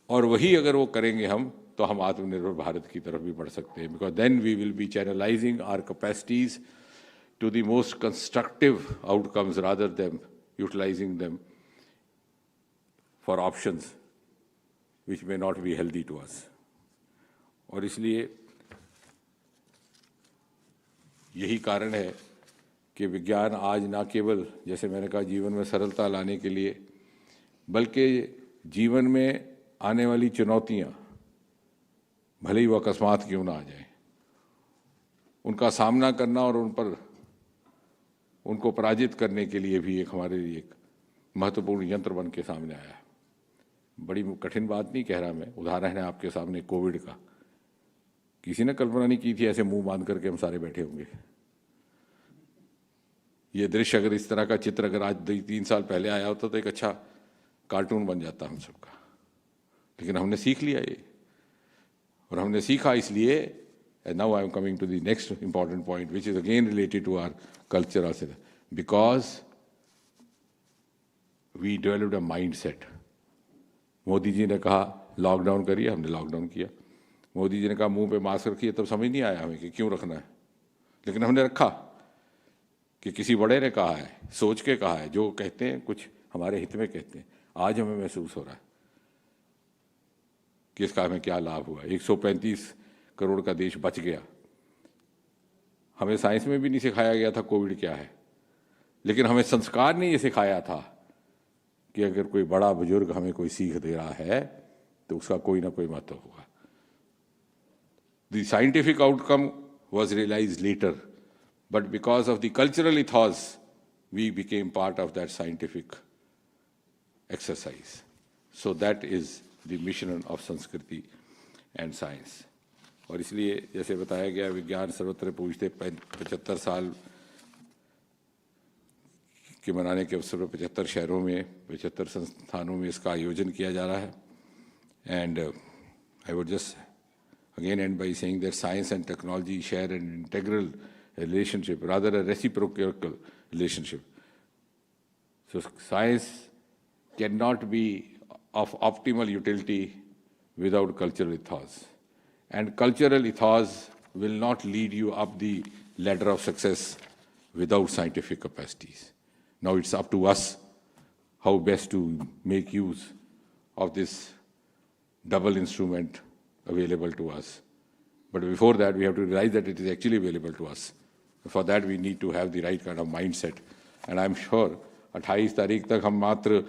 और वही अगर वो करेंगे हम, तो हम आत्मनिर्भर भारत की तरफ भी बढ़ सकते हैं, because then we will be channelizing our capacities to the most constructive outcomes rather than utilizing them for options which may not be healthy to us. और इसलिए यही कारण है कि विज्ञान आज ना केवल, जैसे मैंने कहा, जीवन में सरलता लाने के लिए, बल्कि जीवन में आने वाली चुनौतियां, भले ही वो अकस्मात क्यों ना आ जाए, उनका सामना करना और उनको पराजित करने के लिए भी एक हमारे लिए एक महत्वपूर्ण यंत्र बन के सामने आया है। बड़ी कठिन बात नहीं कह रहा मैं, उदाहरण है आपके सामने कोविड का। किसी ने कल्पना नहीं की थी ऐसे मुंह बांध करके हम सारे बैठे होंगे। ये दृश्य अगर इस तरह का चित्र अगर आज 3 साल पहले आया होता तो एक अच्छा कार्टून बन जाता हम सबका, लेकिन हमने सीख लिया ये, और हमने सीखा इसलिए, and now I am coming to the next important point, which is again related to our culture also, because we developed a mindset. Modi ji ने कहा लॉकडाउन करिए, हमने लॉकडाउन किया। मोदी जी ने कहा मुंह पे मास्क रखिए, तब समझ नहीं आया हमें कि क्यों रखना है, लेकिन हमने रखा कि किसी बड़े ने कहा है, सोच के कहा है, जो कहते हैं कुछ हमारे हित में कहते हैं। आज हमें महसूस हो रहा है कि इसका हमें क्या लाभ हुआ। 135 करोड़ का देश बच गया। हमें साइंस में भी नहीं सिखाया गया था कोविड क्या है, लेकिन हमें संस्कार ने ये सिखाया था कि अगर कोई बड़ा बुजुर्ग हमें कोई सीख दे रहा है तो उसका कोई ना कोई महत्व होगा। The scientific outcome was realized later, but because of the cultural ethos, we became part of that scientific exercise. So that is the mission of Sanskriti and science. और इसलिए जैसे बताया गया, विज्ञान सर्वत्र पूजते 75 साल के मनाने के अवसर पर 75 शहरों में 75 संस्थानों में इसका आयोजन किया जा रहा है. And I would just again end by saying that science and technology share an integral relationship, rather a reciprocal relationship. So science cannot be of optimal utility without cultural ethos. And cultural ethos will not lead you up the ladder of success without scientific capacities. Now it's up to us how best to make use of this double instrument available to us. But before that, we have to realize that it is actually available to us. For that, we need to have the right kind of mindset. And I'm sure 28 तारीख तक हम मात्र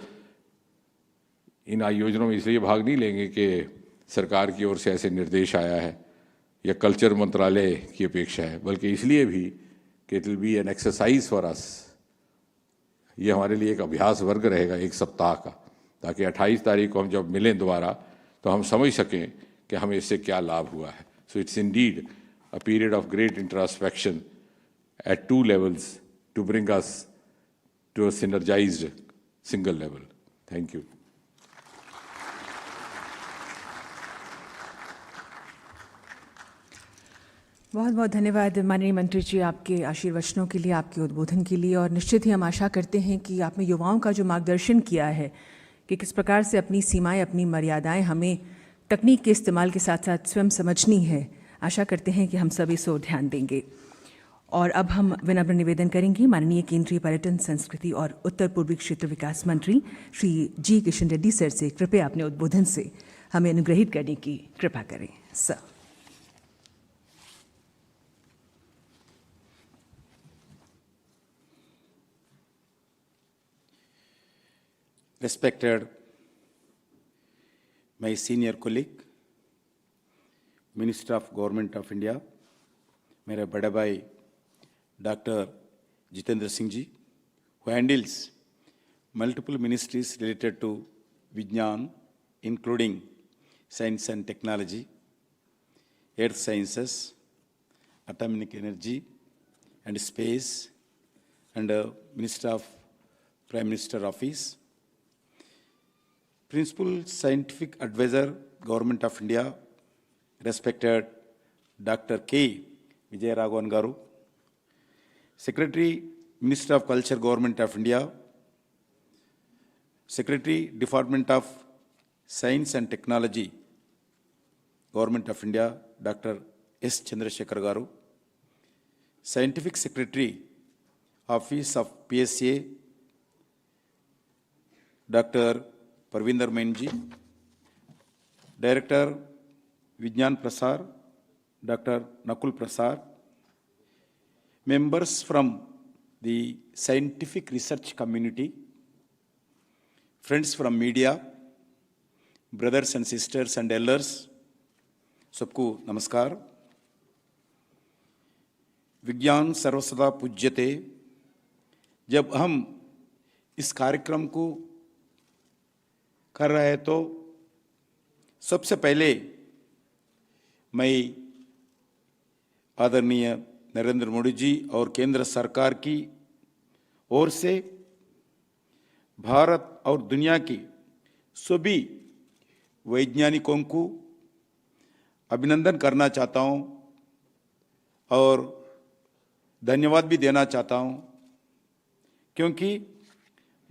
इन आयोजनों में इसलिए भाग नहीं लेंगे कि सरकार की ओर से ऐसे निर्देश आया है या कल्चर मंत्रालय की अपेक्षा है, बल्कि इसलिए भी कि it will be an exercise for us. ये हमारे लिए एक अभ्यास वर्ग रहेगा 1 सप्ताह का, ताकि 28 तारीख को हम जब मिलें दोबारा तो हम समझ सकें कि हमें इससे क्या लाभ हुआ है. So it's indeed a period of great introspection at 2 levels to bring us to a synergized single level. Thank you.
बहुत बहुत धन्यवाद माननीय मंत्री जी, आपके आशीर्वचनों के लिए, आपके उद्बोधन के लिए. और निश्चित ही हम आशा करते हैं कि आपने युवाओं का जो मार्गदर्शन किया है कि किस प्रकार से अपनी सीमाएं, अपनी मर्यादाएं हमें तकनीक के इस्तेमाल के साथ साथ स्वयं समझनी है, आशा करते हैं कि हम सभी इस ओर ध्यान देंगे. और अब हम विनम्र निवेदन करेंगे माननीय केंद्रीय पर्यटन, संस्कृति और उत्तर पूर्वी क्षेत्र विकास मंत्री श्री जी किशन रेड्डी सर से कृपया अपने उद्बोधन से हमें अनुग्रहित करने की कृपा करें. Sir.
Respected my senior colleague, Minister of Government of India, मेरे बड़े भाई Dr. Jitendra Singh ji, who handles multiple ministries related to Vigyan, including science and technology, earth sciences, atomic energy and space, and Minister of Prime Minister Office, Principal Scientific Advisor, Government of India, respected Dr. K. Vijayaraghavan Garu, Secretary, Minister of Culture, Government of India, Secretary, Department of Science and Technology, Government of India, Dr. S. Chandrasekhar Garu, Scientific Secretary, Office of PSA, Dr. Parvinder Mainji, Director, Vigyan Prasar, Dr. Nakul Prasad, members from the scientific research community, friends from media, brothers and sisters and elders, सबको नमस्कार. विज्ञान सर्वसदा पूज्यते. जब हम इस कार्यक्रम को कर रहे हैं तो सबसे पहले मैं आदरणीय नरेंद्र मोदी जी और केंद्र सरकार की ओर से भारत और दुनिया की सभी वैज्ञानिकों को अभिनंदन करना चाहता हूं और धन्यवाद भी देना चाहता हूं, क्योंकि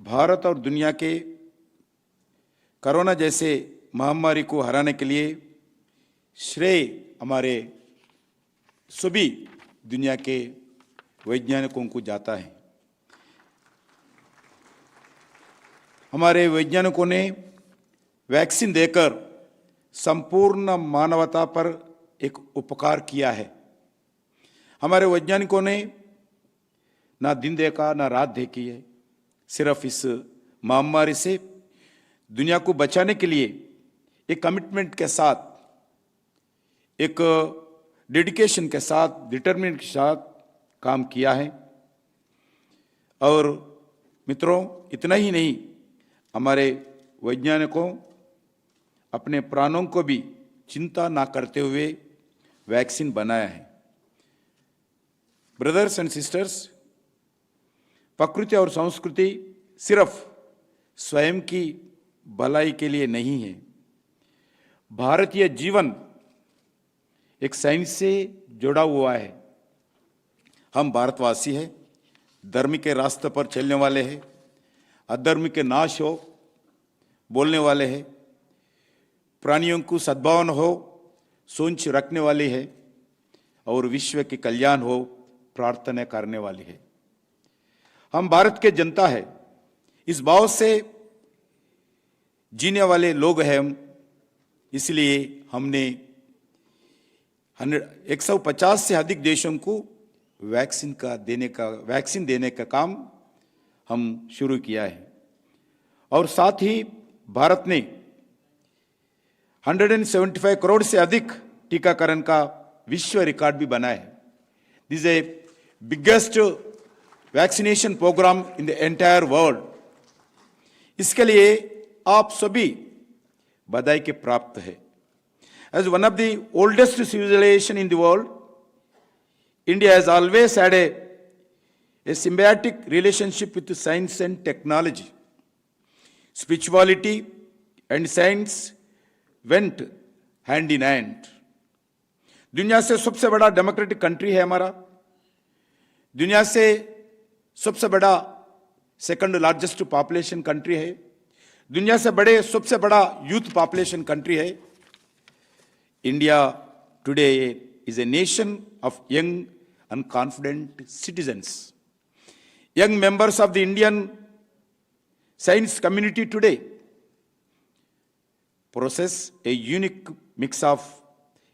भारत और दुनिया के कोरोना जैसे महामारी को हराने के लिए श्रेय हमारे सभी दुनिया के वैज्ञानिकों को जाता है. हमारे वैज्ञानिकों ने वैक्सीन देकर संपूर्ण मानवता पर एक उपकार किया है. हमारे वैज्ञानिकों ने ना दिन देखा ना रात देखी है, सिर्फ इस महामारी से दुनिया को बचाने के लिए एक कमिटमेंट के साथ, एक डेडिकेशन के साथ, डिटरमिनेशन के साथ काम किया है. और मित्रों, इतना ही नहीं, हमारे वैज्ञानिकों अपने प्राणों को भी चिंता ना करते हुए वैक्सीन बनाया है। ब्रदर्स एंड सिस्टर्स, प्रकृति और संस्कृति सिर्फ स्वयं की भलाई के लिए नहीं है। भारतीय जीवन एक साइंस से जुड़ा हुआ है। हम भारतवासी हैं, धर्म के रास्ते पर चलने वाले हैं, अधर्म के नाश हो बोलने वाले हैं, प्राणियों को सद्भावना हो सोच रखने वाले हैं और विश्व के कल्याण हो प्रार्थना करने वाली है। हम भारत के जनता है, इस भाव से जीने वाले लोग हैं हम। इसलिए हमने 150 से अधिक देशों को वैक्सीन देने का काम हम शुरू किया है। और साथ ही भारत ने 175 करोड़ से अधिक टीकाकरण का विश्व रिकॉर्ड भी बनाया है। This is a biggest vaccination programme in the entire world. इसके लिए आप सभी बधाई के प्राप्त है। As one of the oldest civilisation in the world, India has always had a symbiotic relationship with science and technology. Spirituality and science went hand in hand. दुनिया से सबसे बड़ा डेमोक्रेटिक कंट्री है हमारा। दुनिया से सबसे बड़ा सेकंड लार्जेस्ट पॉपुलेशन कंट्री है। दुनिया से सबसे बड़ा यूथ पॉपुलेशन कंट्री है। India today is a nation of young and confident citizens. Young members of the Indian science community today possess a unique mix of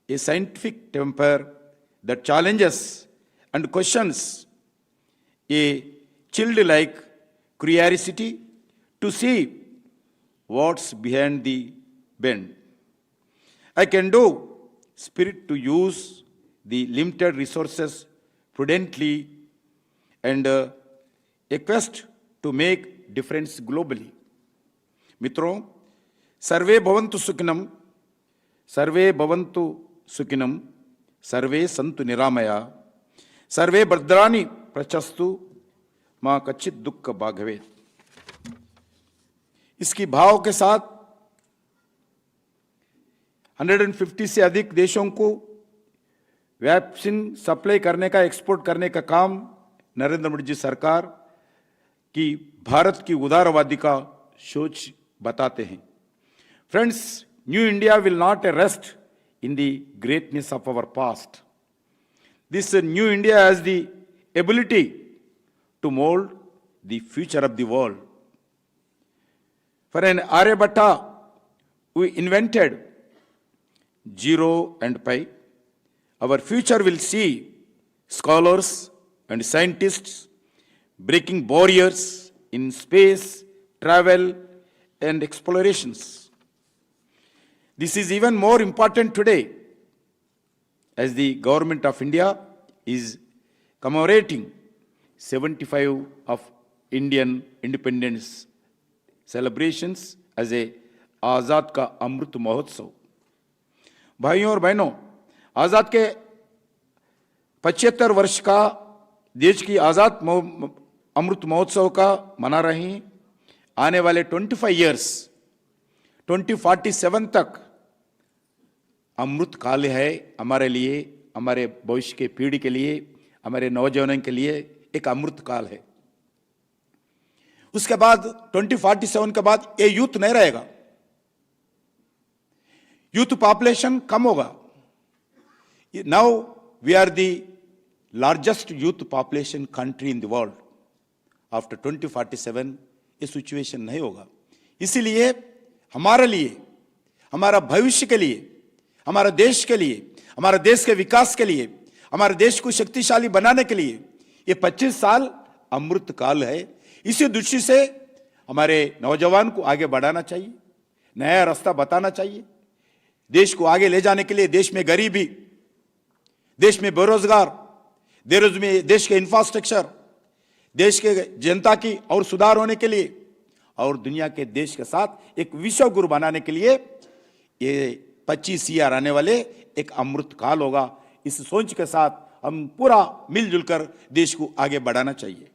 a scientific temper that challenges and questions, a childlike curiosity to see what's behind the bend. I can do spirit to use the limited resources prudently and a quest to make difference globally. मित्रों, सर्वे भवन्तु सुखिनम, सर्वे भवन्तु सुखिनम, सर्वे सन्तु निरामया, सर्वे भद्राणि पश्यन्तु मा कच्चित् दुःख भाग्भवेत्। इसकी भाव के साथ 150 से अधिक देशों को वैक्सीन सप्लाई करने का, एक्सपोर्ट करने का काम नरेंद्र मोदी जी सरकार की भारत की उदारवादी का सोच बताते हैं। Friends, new India will not rest in the greatness of our past. This new India has the ability to mould the future of the world. For an Aryabhatta who invented zero and pi, our future will see scholars and scientists breaking barriers in space, travel, and explorations. This is even more important today as the government of India is commemorating 75 of Indian independence celebrations as a आज़ाद का अमृत महोत्सव। भाइयों और बहनों, आज़ाद के 75 वर्ष का देश की आज़ाद अमृत महोत्सव का मना रहे हैं। आने वाले 25 इयर्स 2047 तक अमृत काल है हमारे लिए, हमारे भविष्य के पीढ़ी के लिए, हमारे नौजवानों के लिए एक अमृत काल है। उसके बाद 2047 के बाद ये यूथ नहीं रहेगा, यूथ पॉपुलेशन कम होगा। Now we are the largest youth population country in the world. After 2047 ये सिचुएशन नहीं होगा। इसीलिए हमारे लिए, हमारा भविष्य के लिए, हमारे देश के लिए, हमारे देश के विकास के लिए, हमारे देश को शक्तिशाली बनाने के लिए ये 25 साल अमृत काल है। इसी दृष्टि से हमारे नौजवान को आगे बढ़ाना चाहिए, नया रास्ता बताना चाहिए। देश को आगे ले जाने के लिए, देश में गरीबी, देश में बेरोजगार, देश के इंफ्रास्ट्रक्चर, देश के जनता की और सुधार होने के लिए और दुनिया के देश के साथ एक विश्व गुरु बनाने के लिए ये 25 ईयर आने वाले एक अमृत काल होगा। इस सोच के साथ हम पूरा मिलजुल कर देश को आगे बढ़ाना चाहिए।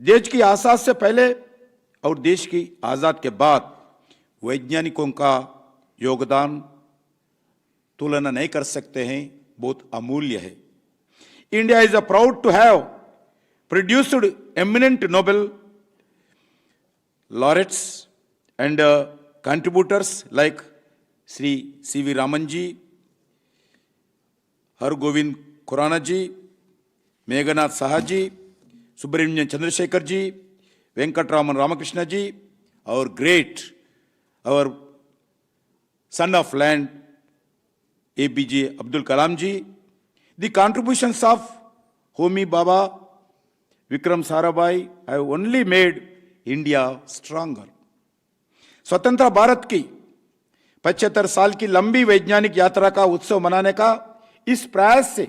देश की आजाद से पहले और देश की आजाद के बाद वैज्ञानिकों का योगदान तुलना नहीं कर सकते हैं, बहुत अमूल्य है। India is proud to have produced eminent Nobel laureates and contributors like Sri C.V. Raman ji, Hargovind Khurana ji, Meghanath Saha ji, Subramanian Chandrasekhar ji, Venkatraman Ramakrishna ji, our great, our son of land, APJ Abdul Kalam ji. The contributions of Homi Baba, Vikram Sarabhai have only made India stronger. स्वतंत्र भारत की 75 साल की लंबी वैज्ञानिक यात्रा का उत्सव मनाने का इस प्रयास से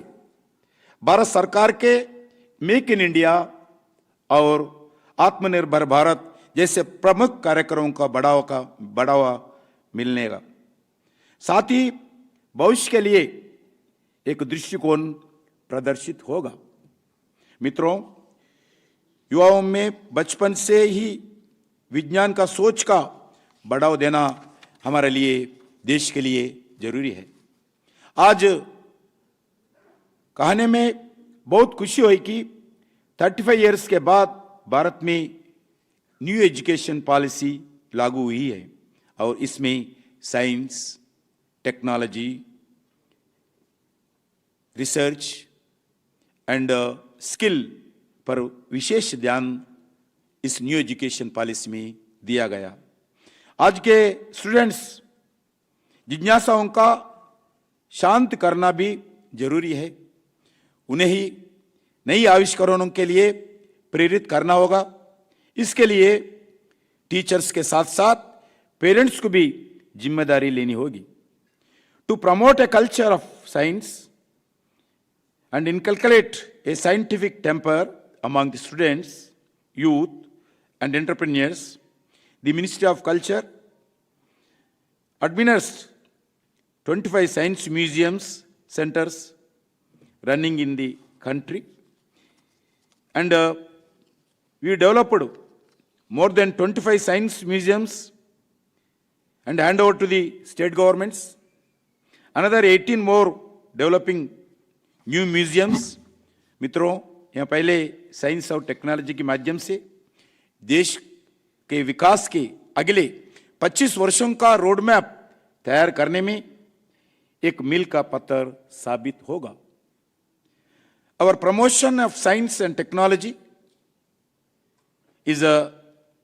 भारत सरकार के मेक इन इंडिया और आत्मनिर्भर भारत जैसे प्रमुख कार्यक्रमों का बढ़ावा मिलने का, साथ ही भविष्य के लिए एक दृष्टिकोण प्रदर्शित होगा। मित्रों, युवाओं में बचपन से ही विज्ञान का सोच का बढ़ावा देना हमारे लिए, देश के लिए जरूरी है। आज कहने में बहुत खुशी हुई कि 35 इयर्स के बाद भारत में न्यू एजुकेशन पॉलिसी लागू हुई है और इसमें science, technology, research and skill पर विशेष ध्यान इस न्यू एजुकेशन पॉलिसी में दिया गया। आज के स्टूडेंट्स जिज्ञासाओं का शांत करना भी जरूरी है। उन्हें ही नई आविष्कारों के लिए प्रेरित करना होगा। इसके लिए टीचर्स के साथ साथ पेरेंट्स को भी जिम्मेदारी लेनी होगी। To promote a culture of science and inculcate a scientific temper among the students, youth, and entrepreneurs, the Ministry of Culture administers 25 science museums centers running in the country, and we developed more than 25 science museums and hand over to the state governments. Another 18 more developing new museums. मित्रों, यहाँ पहले science और technology के माध्यम से देश के विकास के अगले 25 वर्षों का रोड मैप तैयार करने में एक मील का पत्थर साबित होगा। Our promotion of science and technology is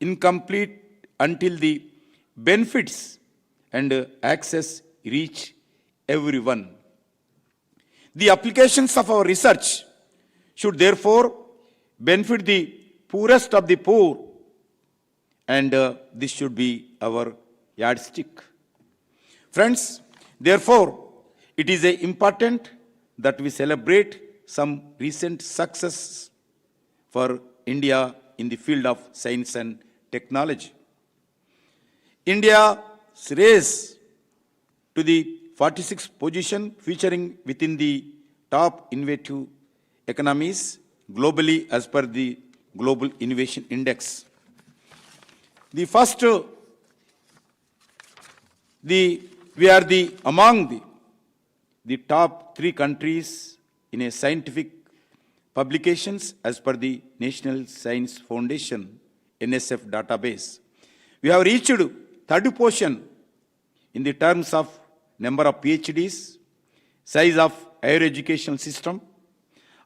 incomplete until the benefits and access reach everyone. The applications of our research should therefore benefit the poorest of the poor, and this should be our yardstick. Friends, therefore, it is important that we celebrate some recent success for India in the field of science and technology. India's race to the 46th position, featuring within the top innovative economies globally as per the Global Innovation Index. The first, we are among the top 3 countries in a scientific publications as per the National Science Foundation NSF database. We have reached third position in the terms of number of PhDs, size of higher education system.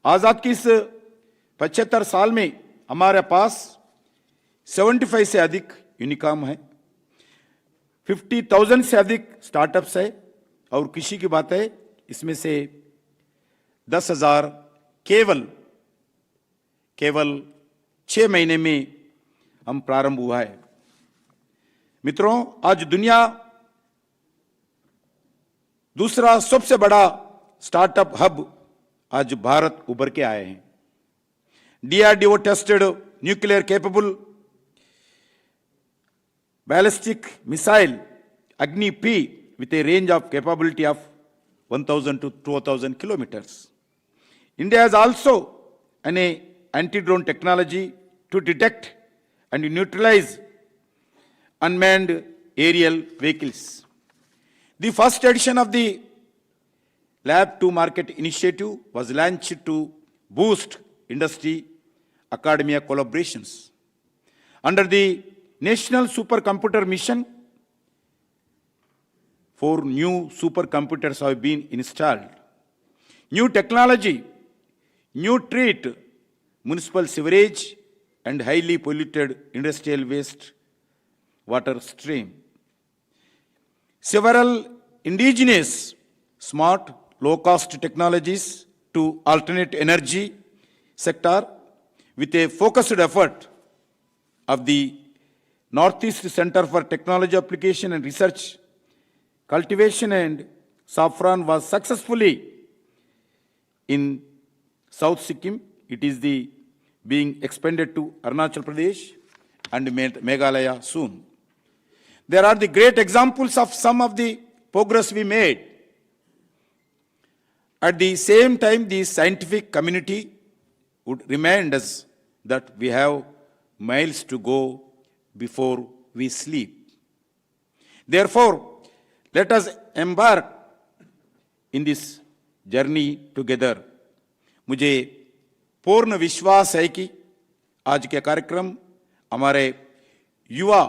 आजाद की इस 75 साल में हमारे पास 75 से अधिक unicorn है, 50,000 से अधिक स्टार्टअप्स है, और कृषि की बात है इसमें से 10,000 केवल 6 महीने में हम प्रारंभ हुआ है। मित्रों, आज दुनिया दूसरा सबसे बड़ा स्टार्टअप हब आज भारत उभर के आए हैं। DRDO tested nuclear capable ballistic missile Agni-P with a range of capability of 1,000 to 2,000 kilometers. India has also an anti-drone technology to detect and neutralize unmanned aerial vehicles. The first edition of the Lab to Market initiative was launched to boost industry academia collaborations. Under the National Supercomputer Mission, 4 new supercomputers have been installed. New technology, new treat municipal sewerage and highly polluted industrial waste water stream. Several indigenous smart low-cost technologies to alternate energy sector with a focused effort of the Northeast Center for Technology Application and Research, Cultivation and Saffron was successfully in South Sikkim. It is being expanded to Arunachal Pradesh and Meghalaya soon. There are the great examples of some of the progress we made. At the same time, the scientific community would remind us that we have miles to go before we sleep. Therefore, let us embark in this journey together. मुझे पूर्ण विश्वास है कि आज के कार्यक्रम हमारे युवा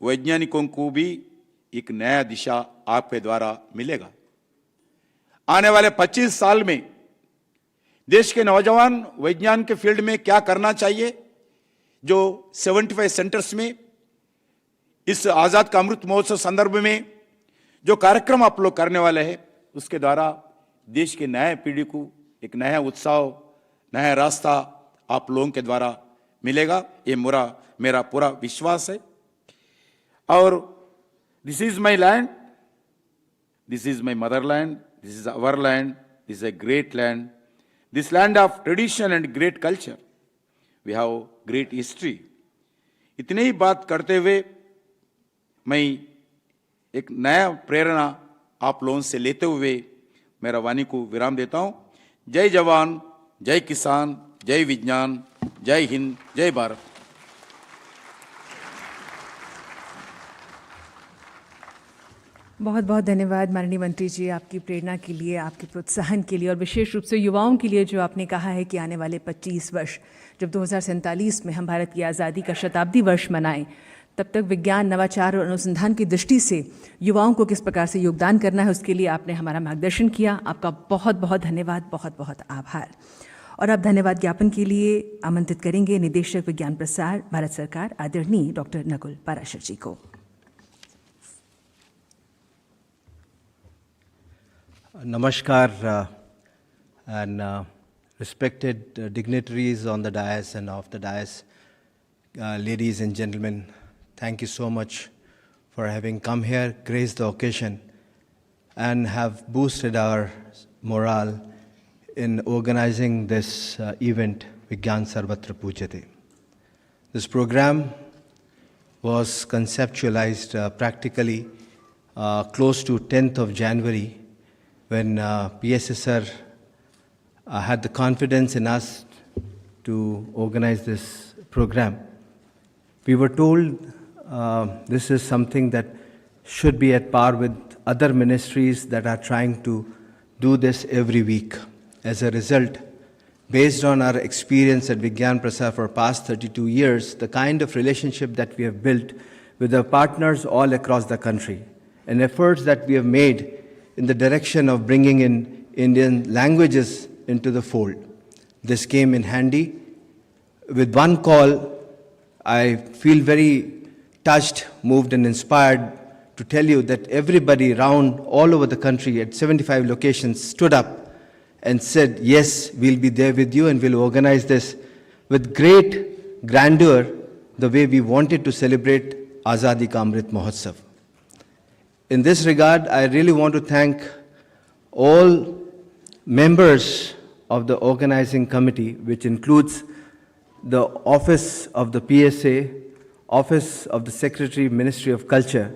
वैज्ञानिकों को भी एक नया दिशा आपके द्वारा मिलेगा। आने वाले 25 साल में देश के नौजवान विज्ञान के फील्ड में क्या करना चाहिए, जो 75 सेंटर्स में इस आजाद का अमृत महोत्सव संदर्भ में जो कार्यक्रम आप लोग करने वाले हैं, उसके द्वारा देश के नए पीढ़ी को एक नया उत्साह, नया रास्ता आप लोगों के द्वारा मिलेगा, ये मेरा पूरा विश्वास है। और this is my land, this is my motherland, this is our land, this is a great land, this land of tradition and great culture, we have great history. इतनी ही बात करते हुए मैं एक नया प्रेरणा आप लोगों से लेते हुए मेरा वाणी को विराम देता हूं। जय जवान, जय किसान, जय विज्ञान, जय हिंद, जय भारत।
बहुत बहुत धन्यवाद माननीय मंत्री जी, आपकी प्रेरणा के लिए, आपके प्रोत्साहन के लिए और विशेष रूप से युवाओं के लिए, जो आपने कहा है कि आने वाले 25 वर्ष, जब 2047 में हम भारत की आज़ादी का शताब्दी वर्ष मनाएं, तब तक विज्ञान, नवाचार और अनुसंधान की दृष्टि से युवाओं को किस प्रकार से योगदान करना है, उसके लिए आपने हमारा मार्गदर्शन किया। आपका बहुत बहुत धन्यवाद, बहुत बहुत आभार। और अब धन्यवाद ज्ञापन के लिए आमंत्रित करेंगे निदेशक विज्ञान प्रसार, भारत सरकार, आदरणीय डॉक्टर नकुल पाराशर जी को।
Namaskar and respected dignitaries on the dais and off the dais, ladies and gentlemen, thank you so much for having come here, graced the occasion, and have boosted our morale in organizing this event, Vigyan Sarvatra Pujyate. This program was conceptualized practically close to 10th of January, when PSSR had the confidence in us to organize this program. We were told this is something that should be at par with other ministries that are trying to do this every week. As a result, based on our experience at Vigyan Prasar for past 32 years, the kind of relationship that we have built with our partners all across the country, and efforts that we have made in the direction of bringing in Indian languages into the fold. This came in handy. With one call, I feel very touched, moved and inspired to tell you that everybody around all over the country at 75 locations stood up and said, yes, we'll be there with you and we'll organize this with great grandeur, the way we wanted to celebrate Azadi Ka Amrit Mahotsav. In this regard, I really want to thank all members of the organizing committee, which includes the office of the PSA, Office of the Secretary, Ministry of Culture,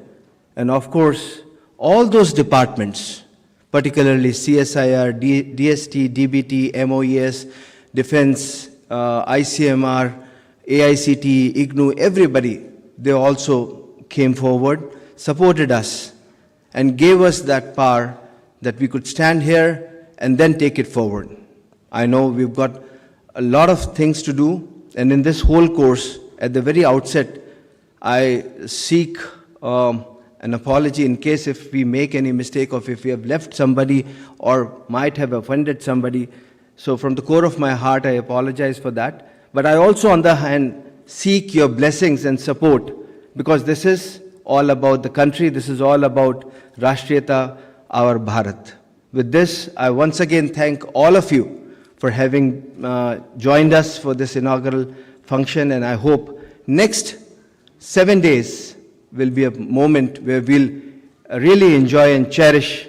and of course, all those departments, particularly CSIR, DST, DBT, MOES, Defense, ICMR, AICT, IGNOU, everybody, they also came forward, supported us, and gave us that power that we could stand here and then take it forward. I know we've got a lot of things to do, and in this whole course, at the very outset, I seek an apology in case if we make any mistake or if we have left somebody or might have offended somebody. So from the core of my heart, I apologize for that. But I also, on the hand, seek your blessings and support, because this is all about the country, this is all about Rashtriyata, our Bharat. With this, I once again thank all of you for having joined us for this inaugural function, and I hope next 7 days will be a moment where we'll really enjoy and cherish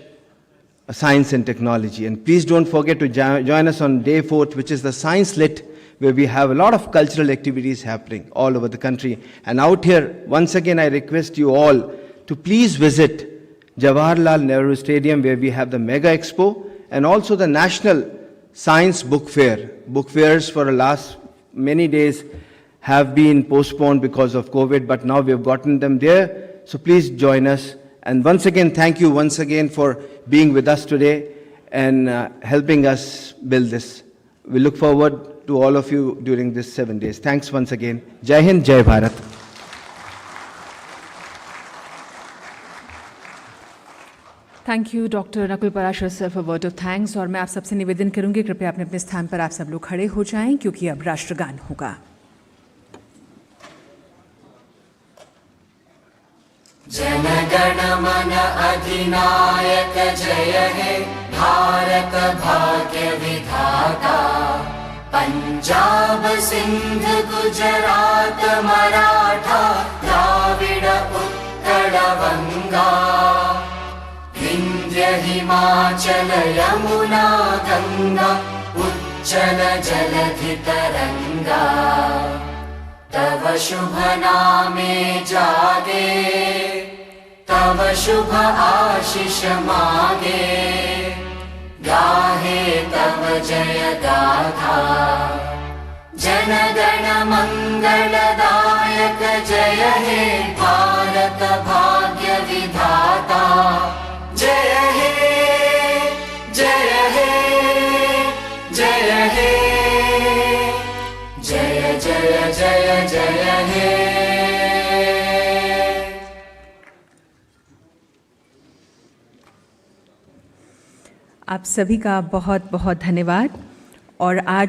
science and technology. And please don't forget to join us on day 4th, which is the Science Lit, where we have a lot of cultural activities happening all over the country. And out here, once again, I request you all to please visit Jawaharlal Nehru Stadium, where we have the Mega Expo, and also the National Science Book Fair. Book fairs for the last many days have been postponed because of COVID, but now we have gotten them there. So please join us. And once again, thank you once again for being with us today and helping us build this. We look forward to all of you during this 7 days. Thanks once again. Jai Hind, Jai Bharat.
Thank you doctor Nakul Parashar sir for word of thanks. और मैं आप सबसे निवेदन करूंगी, कृपया अपने अपने स्थान पर आप सब लोग खड़े हो जाएं, क्योंकि अब राष्ट्रगान होगा।
जनगण मन अधिनायक जय हे भारत भाग्य विधाता। पंजाब सिंध गुजरात मराठा द्राविड उत्कल गंगा। विंध्य हिमाचल यमुना गंगा उच्चल जलधि तरंगा। तव शुभ नामे जागे, तव शुभ आशीष मागे। गाहे तव जय गाथा, जन गण मंगलदायक जय हे भारत भाग्य विधाता। जय हे जय हे जय हे जय जय जय जय हे।
आप सभी का बहुत बहुत धन्यवाद। और आज